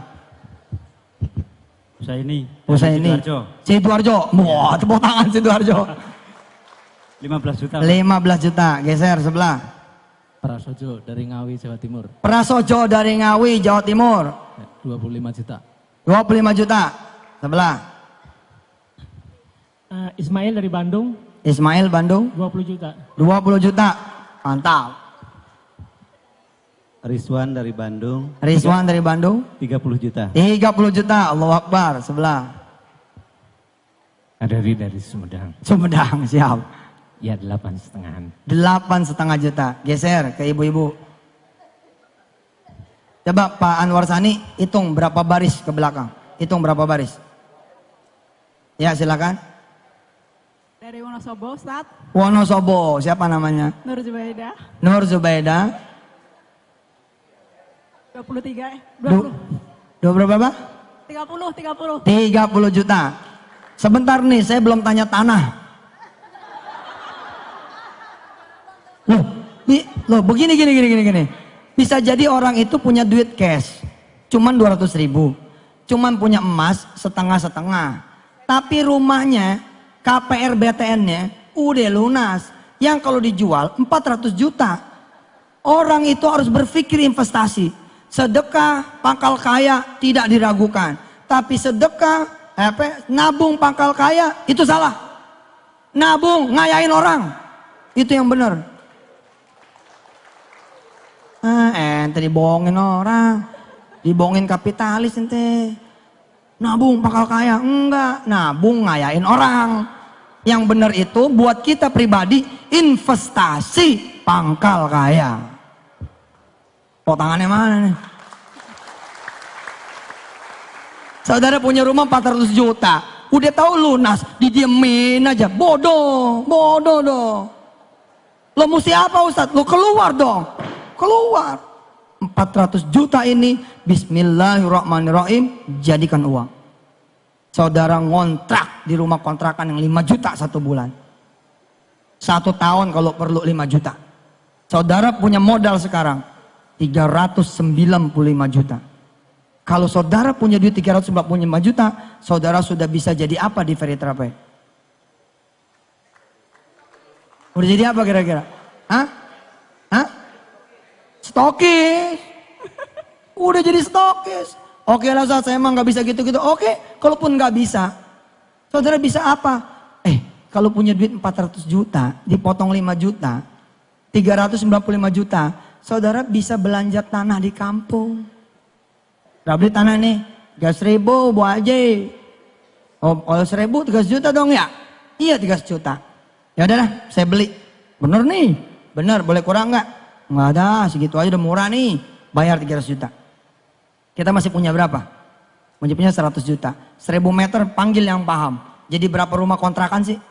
Usaini.
Usaini. Sidoarjo. Wah, tepuk tangan Sidoarjo.
15 juta.
15 juta. Geser sebelah.
Prasojo dari Ngawi, Jawa Timur.
Prasojo dari Ngawi, Jawa Timur.
25 juta.
25 juta. Sebelah.
Ismail dari Bandung,
Ismail Bandung.
20 juta.
20 juta. Mantap.
Rizwan dari Bandung,
Rizwan dari Bandung.
30 juta.
30 juta. Allahu Akbar. Sebelah.
Adari dari Sumedang.
Sumedang. Siap.
Ya 8,5.
8,5 juta. Geser ke ibu-ibu. Coba Pak Anwar Sani hitung berapa baris ke belakang. Hitung berapa baris. Ya silakan.
Dari Wonosobo, Ustaz.
Wonosobo. Siapa namanya?
Nur Zubaida.
Nur Zubaida.
23,
Dua berapa?
30.
30 juta. Sebentar nih, saya belum tanya tanah. Loh, begini. Bisa jadi orang itu punya duit cash, cuman 200 ribu. Cuman punya emas setengah-setengah. Tapi rumahnya, KPR BTN-nya udah lunas. Yang kalau dijual 400 juta. Orang itu harus berpikir investasi. Sedekah pangkal kaya tidak diragukan. Tapi sedekah, nabung pangkal kaya itu salah. Nabung ngayain orang. Itu yang benar. Ente dibohongin orang. Dibohongin kapitalis ente. Nabung pangkal kaya. Enggak. Nabung ngayain orang. Yang benar itu buat kita pribadi investasi pangkal kaya. Kok tangannya mana nih? Saudara punya rumah 400 juta. Udah tahu lunas, didiemin aja. Bodoh dong. Lo mesti apa Ustadz? Lo keluar dong. Keluar. 400 juta ini bismillahirrahmanirrahim jadikan uang. Saudara ngontrak di rumah kontrakan yang 5 juta 1 bulan. 1 tahun kalau perlu 5 juta. Saudara punya modal sekarang 395 juta. Kalau saudara punya duit 395 juta, saudara sudah bisa jadi apa di Ferry Trape? Udah jadi apa kira-kira? Hah? Stokis. Udah jadi stokis. Oke lah Ustaz, saya emang gak bisa gitu-gitu. Oke, kalaupun gak bisa, saudara bisa apa? Kalau punya duit 400 juta, dipotong 5 juta, 395 juta, saudara bisa belanja tanah di kampung. Udah beli tanah nih, 300.000 Bu Haji. Oh, kalau 1.000 300 juta dong ya? Iya 300 juta. Ya udahlah, saya beli. Bener nih? Bener, boleh kurang nggak? Nggak ada, segitu aja udah murah nih. Bayar 300 juta. Kita masih punya berapa? Masih punya 100 juta. 1.000 meter panggil yang paham. Jadi berapa rumah kontrakan sih?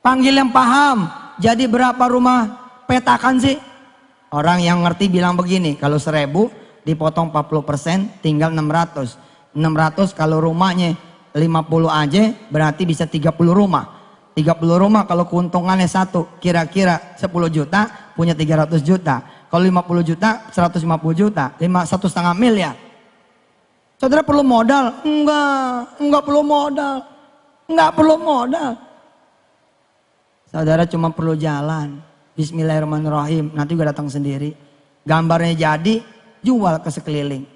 Panggil yang paham. Jadi berapa rumah petakan sih? Orang yang ngerti bilang begini, kalau 1.000 dipotong 40% tinggal 600. 600 kalau rumahnya 50 aja berarti bisa 30 rumah. 30 rumah kalau keuntungannya 1 kira-kira 10 juta punya 300 juta. Kalau 50 juta 150 juta, 1,5 miliar. Saudara perlu modal? Enggak perlu modal. Enggak perlu modal. Saudara cuma perlu jalan. Bismillahirrahmanirrahim. Nanti juga datang sendiri. Gambarnya jadi, jual ke sekeliling.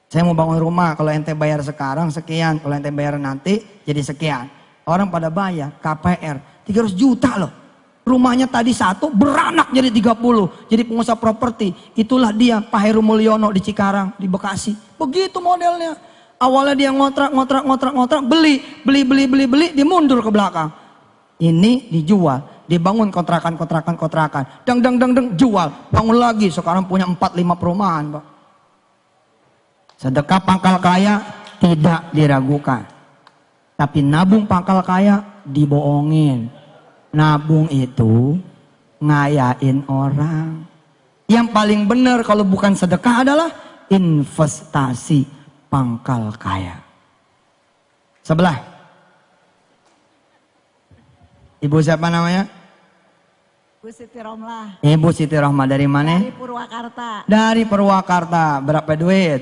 Saya mau bangun rumah, kalau ente bayar sekarang sekian, kalau ente bayar nanti jadi sekian. Orang pada bayar, KPR, 300 juta loh. Rumahnya tadi 1, beranak jadi 30. Jadi pengusaha properti. Itulah dia, Pak Heru Mulyono di Cikarang, di Bekasi. Begitu modelnya. Awalnya dia ngontrak, beli, dia mundur ke belakang. Ini dijual. Dibangun kontrakan. Dang, jual. Bangun lagi, sekarang punya 4-5 perumahan, Pak. Sedekah pangkal kaya tidak diragukan. Tapi nabung pangkal kaya dibohongin. Nabung itu ngayain orang. Yang paling benar kalau bukan sedekah adalah investasi pangkal kaya. Sebelah. Ibu siapa namanya?
Bu Siti Romlah.
Ibu Siti Rohmah dari mana?
Dari Purwakarta.
Dari Purwakarta. Berapa duit?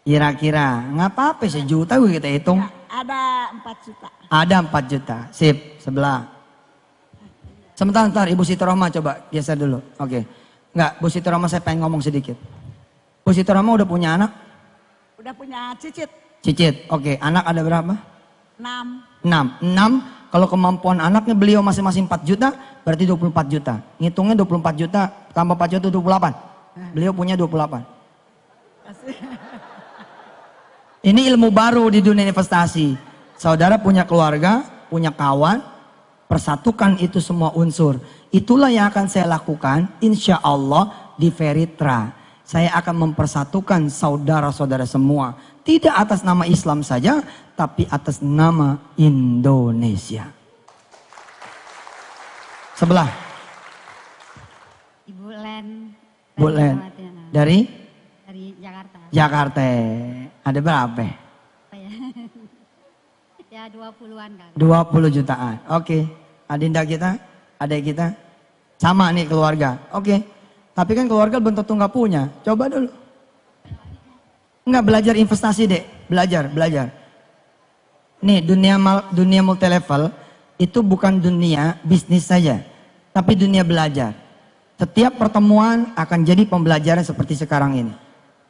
Kira-kira. Nggak apa-apa, sejuta gue kita hitung.
Ya, ada 4 juta.
Ada 4 juta. Sip, sebelah. Sebentar, Ibu Siti Rohmah coba geser dulu. Oke. Enggak, Bu Siti Rohmah saya pengen ngomong sedikit. Bu Siti Rohmah udah punya anak?
Udah punya cicit.
Cicit. Oke, anak ada berapa?
6.
6. Kalau kemampuan anaknya beliau masing-masing 4 juta, berarti 24 juta. Ngitungnya 24 juta, tambah 4 juta 28. Beliau punya 28. Ini ilmu baru di dunia investasi. Saudara punya keluarga, punya kawan, persatukan itu semua unsur. Itulah yang akan saya lakukan, insya Allah di Veritra. Saya akan mempersatukan saudara-saudara semua. Tidak atas nama Islam saja, tapi atas nama Indonesia. Sebelah.
Ibu Len.
Bu Len. Dari?
Dari Jakarta.
Jakarta. Ada berapa?
Apa ya? Ya 20-an kan.
20 jutaan. Oke. Adinda kita, adik kita. Sama nih keluarga. Oke. Tapi kan keluarga belum tentu nggak punya. Coba dulu. Enggak, belajar investasi dek. Belajar. Nih dunia multi level itu bukan dunia bisnis saja. Tapi dunia belajar. Setiap pertemuan akan jadi pembelajaran seperti sekarang ini.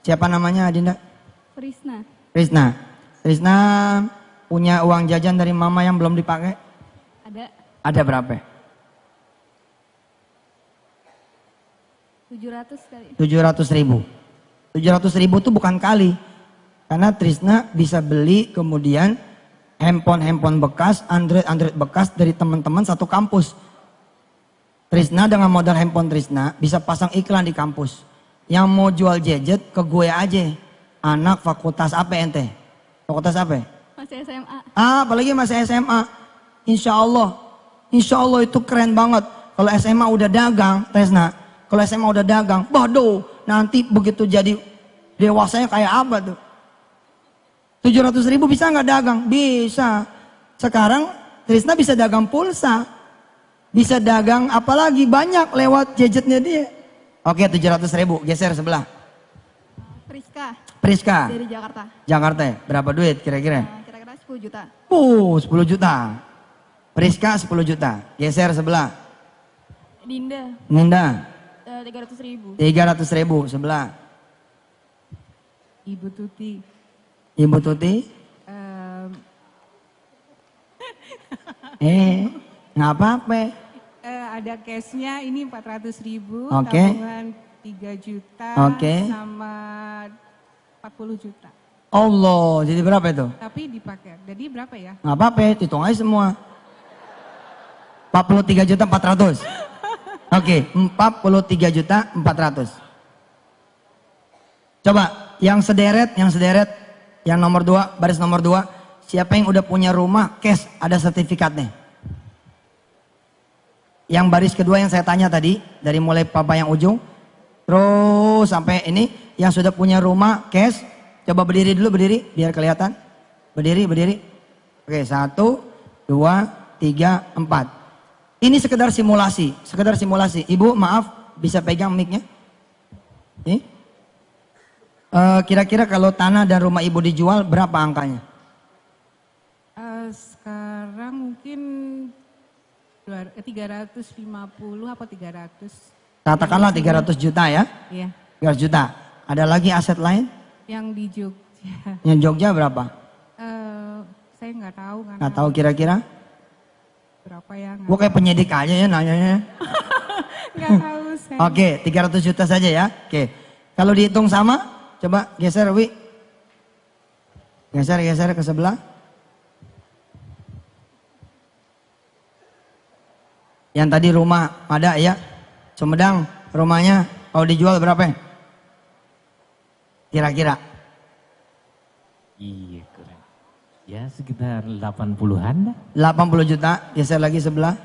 Siapa namanya Adinda?
Prisna.
Prisna punya uang jajan dari mama yang belum dipakai?
Ada
Ada berapa?
700 kali.
700.000. 700.000 itu bukan kali. Karena Trisna bisa beli kemudian handphone bekas, Android bekas dari teman-teman satu kampus. Trisna dengan modal handphone Trisna bisa pasang iklan di kampus. Yang mau jual gadget ke gue aja. Anak fakultas apa ente? Fakultas apa?
Masih SMA.
Apalagi masih SMA. Insya Allah itu keren banget. Kalau SMA udah dagang, Trisna. Kalau SMA udah dagang, waduh, nanti begitu jadi dewasanya kayak apa tuh? 700.000 bisa nggak dagang? Bisa. Sekarang Trisna bisa dagang pulsa. Bisa dagang apalagi banyak lewat gadgetnya dia. Oke, 700.000, geser sebelah. Priska.
Dari Jakarta.
Jakarta ya? Berapa duit kira-kira?
Kira-kira 10 juta.
10 juta. Priska 10 juta. Geser sebelah. Ninda.
300.000.
300.000 sebelah.
Ibu Tuti.
Ibu Tuti. Nggak apa-apa.
Ada cashnya ini 400.000.
Oke.
Tabungan 3 juta.
Oke.
Sama 40 juta.
Allah, jadi berapa itu?
Tapi dipakai. Jadi berapa ya?
Nggak apa-apa, hitung aja semua. 43 juta 400. Oke, 43 juta 400. Coba, yang sederet, yang nomor 2, baris nomor 2. Siapa yang udah punya rumah, cash, ada sertifikatnya. Yang baris kedua yang saya tanya tadi, dari mulai papa yang ujung, terus sampai ini, yang sudah punya rumah, cash, coba berdiri dulu, biar kelihatan. Berdiri. Oke, 1, 2, 3, 4. Ini sekedar simulasi. Ibu maaf, bisa pegang mic-nya? Ini. Kira-kira kalau tanah dan rumah ibu dijual, berapa angkanya?
Sekarang mungkin 350 apa 300.
Katakanlah 300 juta ya?
Iya.
300 juta. Ada lagi aset lain?
Yang di Jogja.
Yang Jogja berapa?
Saya nggak tahu kan.
Nggak tahu kira-kira?
Berapa ya?
Gue kayak penyidik aja ya nanyanya.
Nggak tahu saya.
Oke, 300 juta saja ya. Oke. Kalau dihitung sama, coba geser Wi. Geser ke sebelah. Yang tadi rumah ada ya. Sumedang rumahnya kalau dijual berapa? Kira-kira?
Iya keren. Ya sekitar 80-an dah.
80 juta, geser lagi sebelah.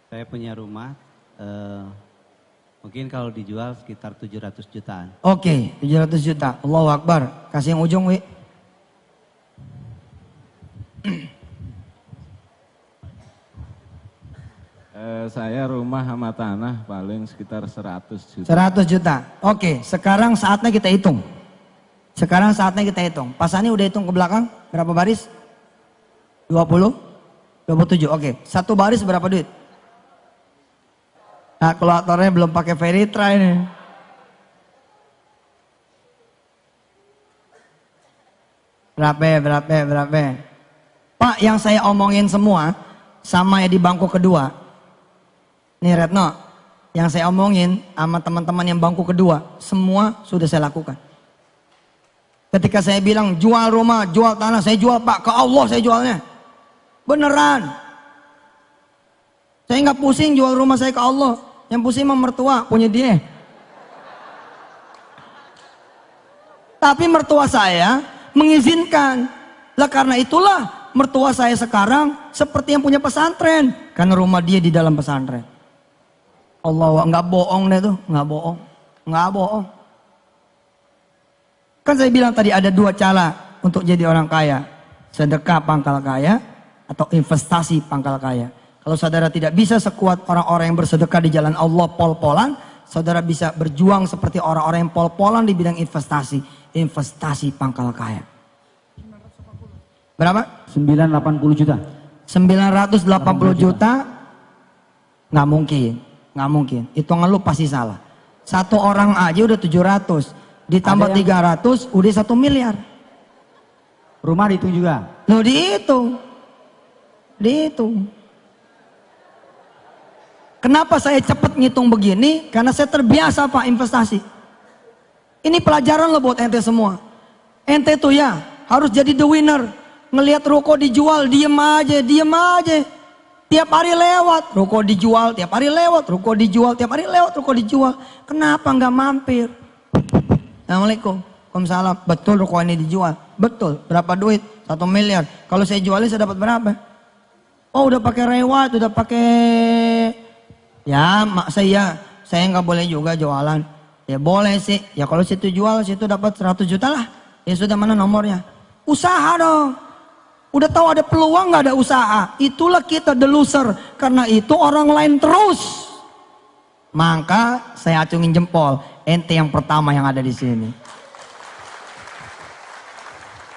Saya punya rumah Mungkin kalau dijual sekitar 700 jutaan.
Oke, 700 juta. Allahu Akbar. Kasih yang ujung, Wi.
Saya rumah sama tanah paling sekitar 100 juta.
100 juta. Oke, sekarang saatnya kita hitung. Sekarang saatnya kita hitung. Pak Sani udah hitung ke belakang? Berapa baris? 20? 27, oke. Satu baris berapa duit? Nah, kalkulatornya belum pakai Veritra ini. Berapa? Pak, yang saya omongin semua sama ya di bangku kedua. Nih Retno, yang saya omongin sama teman-teman yang bangku kedua, semua sudah saya lakukan. Ketika saya bilang jual rumah, jual tanah, saya jual Pak, ke Allah saya jualnya. Beneran. Saya nggak pusing jual rumah saya ke Allah. Yang pusing mah mertua, punya dia. Tapi mertua saya mengizinkan. Lah karena itulah mertua saya sekarang seperti yang punya pesantren. Karena rumah dia di dalam pesantren. Allah, nggak bohong deh tuh, nggak bohong. Kan saya bilang tadi ada dua cara untuk jadi orang kaya. Sedekah pangkal kaya atau investasi pangkal kaya. Kalau saudara tidak bisa sekuat orang-orang yang bersedekah di jalan Allah pol-polan, saudara bisa berjuang seperti orang-orang yang pol-polan di bidang investasi. Investasi pangkal kaya. Berapa?
980 juta.
980 juta? Nggak mungkin. Hitungan lu pasti salah. Satu orang aja udah 700. Ditambah 300 udah 1 miliar.
Rumah dihitung juga.
Loh dihitung. Kenapa saya cepat ngitung begini? Karena saya terbiasa Pak investasi. Ini pelajaran loh buat ente semua. Ente tuh ya harus jadi the winner. Ngelihat ruko dijual diem aja. Tiap hari lewat, ruko dijual, tiap hari lewat, ruko dijual, tiap hari lewat, ruko dijual. Kenapa nggak mampir? Assalamualaikum. Waalaikumsalam. Betul ruko ini dijual? Betul. Berapa duit? 1 miliar. Kalau saya jualnya saya dapat berapa? Oh udah pakai reward, udah pakai... Ya mak saya nggak boleh juga jualan. Ya boleh sih. Ya kalau situ jual, situ dapat 100 juta lah. Ya sudah, mana nomornya? Usaha dong. Udah tahu ada peluang nggak ada usaha. Itulah kita the loser. Karena itu orang lain terus. Maka saya acungin jempol. Ente yang pertama yang ada di sini.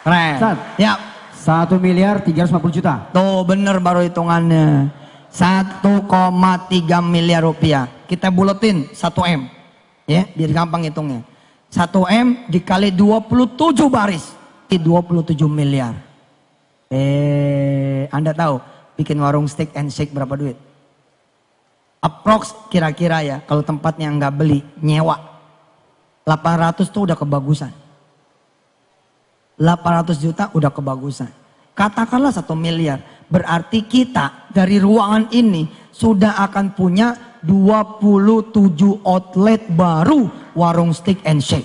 Keren. Ya.
1 miliar 350 juta.
Tuh bener baru hitungannya. 1,3 miliar rupiah. Kita buletin 1 M. Ya, biar gampang hitungnya. 1 M dikali 27 baris. 27 miliar. Anda tahu bikin warung steak and shake berapa duit? Approx kira-kira ya, kalau tempatnya nggak beli, nyewa. 800 tuh udah kebagusan. 800 juta udah kebagusan. Katakanlah 1 miliar. Berarti kita dari ruangan ini sudah akan punya 27 outlet baru warung steak and shake.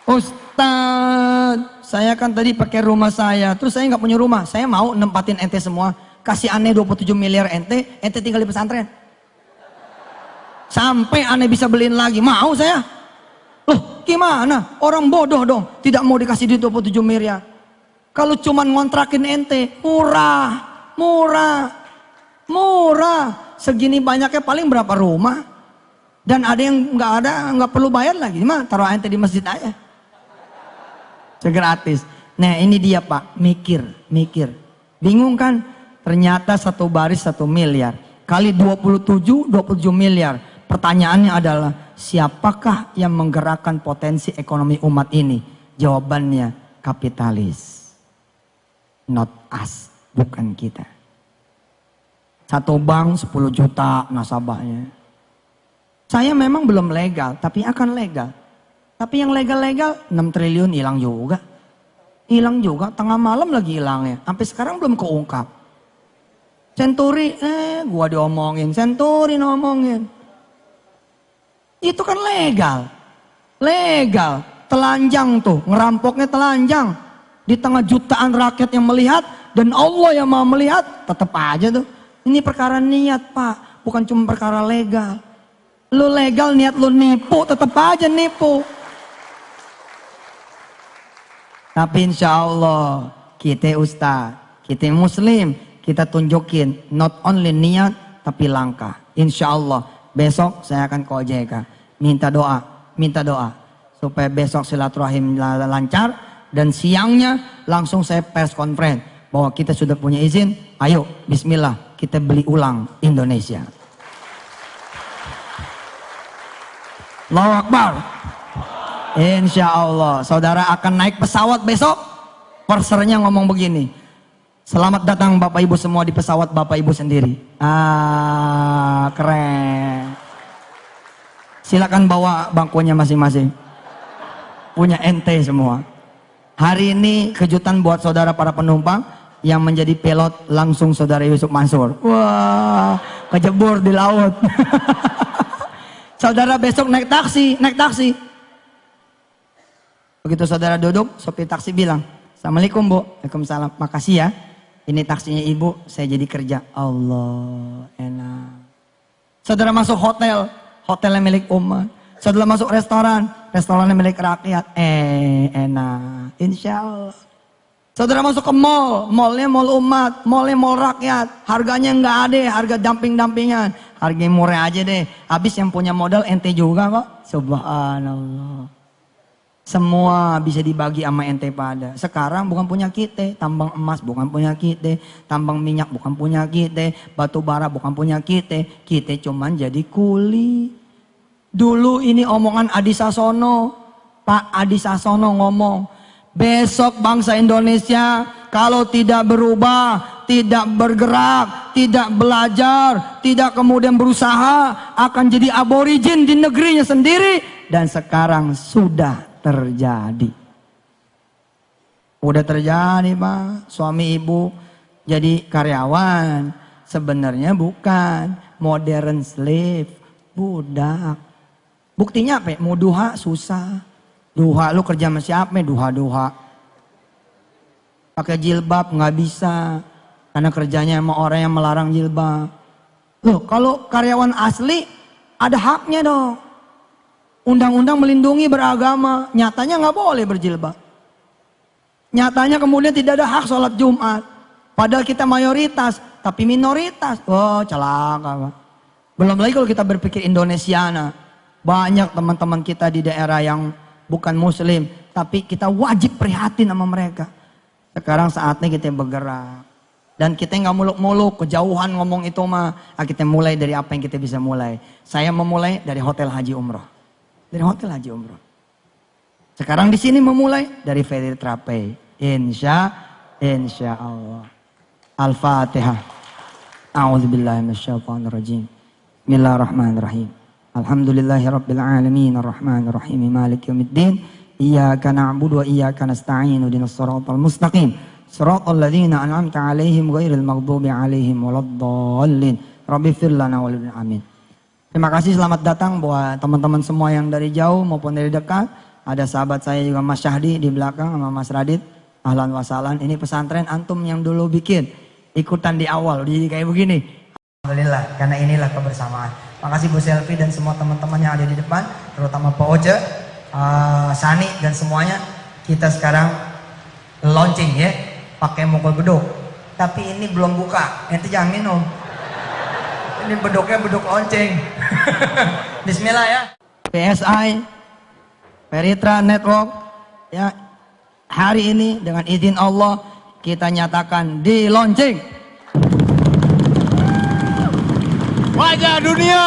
Ustadz, saya kan tadi pakai rumah saya, terus saya nggak punya rumah. Saya mau nempatin ente semua, kasih aneh 27 miliar ente tinggal di pesantren. Sampai aneh bisa beliin lagi, mau saya. Loh gimana? Orang bodoh dong, tidak mau dikasih duit 27 miliar. Kalau cuman ngontrakin ente, murah. Segini banyaknya paling berapa rumah? Dan ada yang nggak perlu bayar lagi, mah taruh ente di masjid aja. Segratis. Nah ini dia Pak, mikir. Bingung kan? Ternyata 1 baris 1 miliar. Kali 27 miliar. Pertanyaannya adalah, siapakah yang menggerakkan potensi ekonomi umat ini? Jawabannya, kapitalis. Not us, bukan kita. 1 bank 10 juta nasabahnya. Saya memang belum legal, tapi akan legal. Tapi yang legal-legal 6 triliun hilang juga. Tengah malam lagi hilangnya. Sampai sekarang belum keungkap. Century, gua diomongin. Century ngomongin. Itu kan legal. Telanjang tuh, ngerampoknya telanjang. Di tengah jutaan rakyat yang melihat. Dan Allah yang mau melihat, tetap aja tuh. Ini perkara niat Pak. bukan cuma perkara legal. Lu legal niat lu nipu, tetap aja nipu. Tapi insya Allah kita ustaz, kita muslim, kita tunjukin not only niat tapi langkah. Insya Allah besok saya akan ke OJK minta doa supaya besok silaturahim lancar dan siangnya langsung saya pers conference bahwa kita sudah punya izin. Ayo bismillah kita beli ulang Indonesia. Allahu Akbar. Insya Allah saudara akan naik pesawat besok. Persernya ngomong begini, selamat datang Bapak Ibu semua di pesawat Bapak Ibu sendiri. Keren. Silakan bawa bangkunya masing-masing. Punya ente semua. Hari ini kejutan buat saudara para penumpang, yang menjadi pilot langsung saudara Yusuf Mansur. Wah, kejebur di laut. Saudara besok naik taksi. Begitu saudara duduk, sopir taksi bilang, Assalamualaikum Bu. Waalaikumsalam. Makasih ya. Ini taksinya Ibu, saya jadi kerja. Allah, enak. Saudara masuk hotelnya milik umat. Saudara masuk restorannya milik rakyat. Enak. Insya Allah. Saudara masuk ke mallnya mall umat, mallnya mall rakyat. Harganya nggak ada, harga dumping-dumpingan. Harganya murah aja deh. Habis yang punya modal ente juga kok. Subhanallah. Semua bisa dibagi sama ente pada. Sekarang bukan punya kita, tambang emas bukan punya kita, tambang minyak bukan punya kita, batu bara bukan punya kita cuman jadi kuli. Dulu ini omongan Adi Sasono, Pak Adi Sasono ngomong, besok bangsa Indonesia kalau tidak berubah, tidak bergerak, tidak belajar, tidak kemudian berusaha, akan jadi aborigin di negerinya sendiri. Dan sekarang sudah terjadi. Udah terjadi Pak. Suami ibu jadi karyawan. Sebenarnya bukan. Modern slave. Budak. Buktinya apa? Mau duha susah. Duha lu kerja sama siapa? Duha. Pakai jilbab nggak bisa. Karena kerjanya sama orang yang melarang jilbab. Loh kalau karyawan asli ada haknya dong. Undang-undang melindungi beragama, nyatanya nggak boleh berjilbab. Nyatanya kemudian tidak ada hak sholat Jumat. Padahal kita mayoritas, tapi minoritas. Oh celaka Pak. Belum lagi kalau kita berpikir Indonesiana. Banyak teman-teman kita di daerah yang bukan muslim, tapi kita wajib prihatin sama mereka. Sekarang saatnya kita bergerak. Dan kita nggak muluk-muluk, kejauhan ngomong itu mah. Kita mulai dari apa yang kita bisa mulai. Saya memulai dari Hotel Haji Umroh. Dari Hotel Haji Umroh. Sekarang di sini memulai dari Ferry Trape. Insya Allah. Al-Fatihah. A'udzubillahi minasyaitonirrajim. Bismillahirrahmanirrahim. Alhamdulillahirabbil alamin arrahmanirrahim maliki yaumiddin. Iyyaka na'budu wa iyyaka nasta'in ihdinas siratal mustaqim. Siratal ladzina an'amta 'alaihim ghairil maghdubi 'alaihim waladdallin. Rabbighfir lana wa lana amin. Terima kasih, selamat datang buat teman-teman semua yang dari jauh maupun dari dekat. Ada sahabat saya juga Mas Syahdi di belakang sama Mas Radit. Ahlan wa sahlan. Ini pesantren antum yang dulu bikin. Ikutan di awal, jadi kayak begini. Alhamdulillah, karena inilah kebersamaan. Makasih Bu Selvi dan semua teman-teman yang ada di depan. Terutama Pak Oce, Sani dan semuanya. Kita sekarang launching ya. Pakai mukul beduk. Tapi ini belum buka, nanti jangan minum. Ini beduknya beduk lonceng. Bismillah ya. PSI, Peritra Network, ya. Hari ini dengan izin Allah kita nyatakan di launching.
Wajah dunia.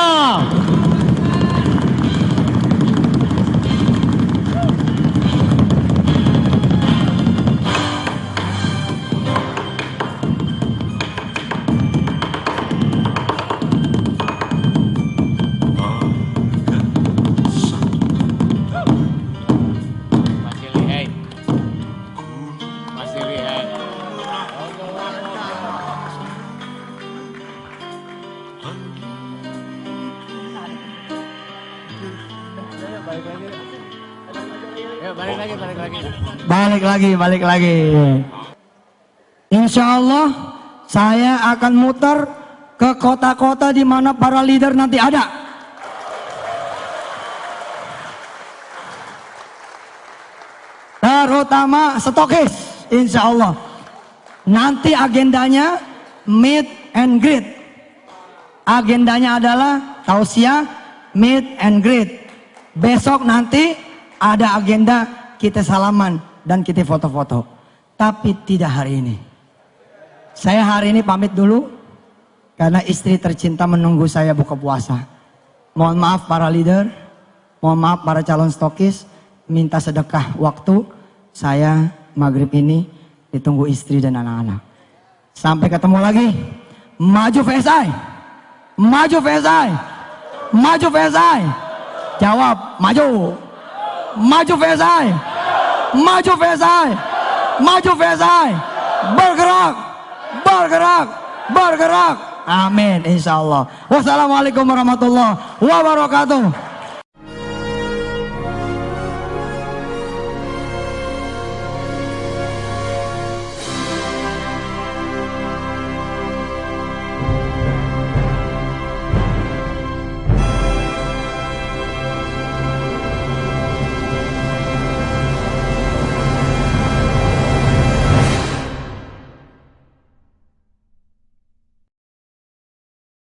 Balik lagi. Insya Allah saya akan muter ke kota-kota di mana para leader nanti ada. Terutama stokis, insya Allah. Nanti agendanya meet and greet. Agendanya adalah tausiah, meet and greet. Besok nanti ada agenda kita salaman dan kita foto-foto. Tapi tidak hari ini. Saya hari ini pamit dulu karena istri tercinta menunggu saya buka puasa. Mohon maaf para leader, mohon maaf para calon stokis, minta sedekah waktu. Saya maghrib ini ditunggu istri dan anak-anak. Sampai ketemu lagi. Maju VSI. Maju VSI. Maju VSI. Jawab, maju. Maju VSI. Maju VSI. Maju VSI. Bergerak. Bergerak. Bergerak. Amin insyaallah. Wassalamualaikum warahmatullahi wabarakatuh.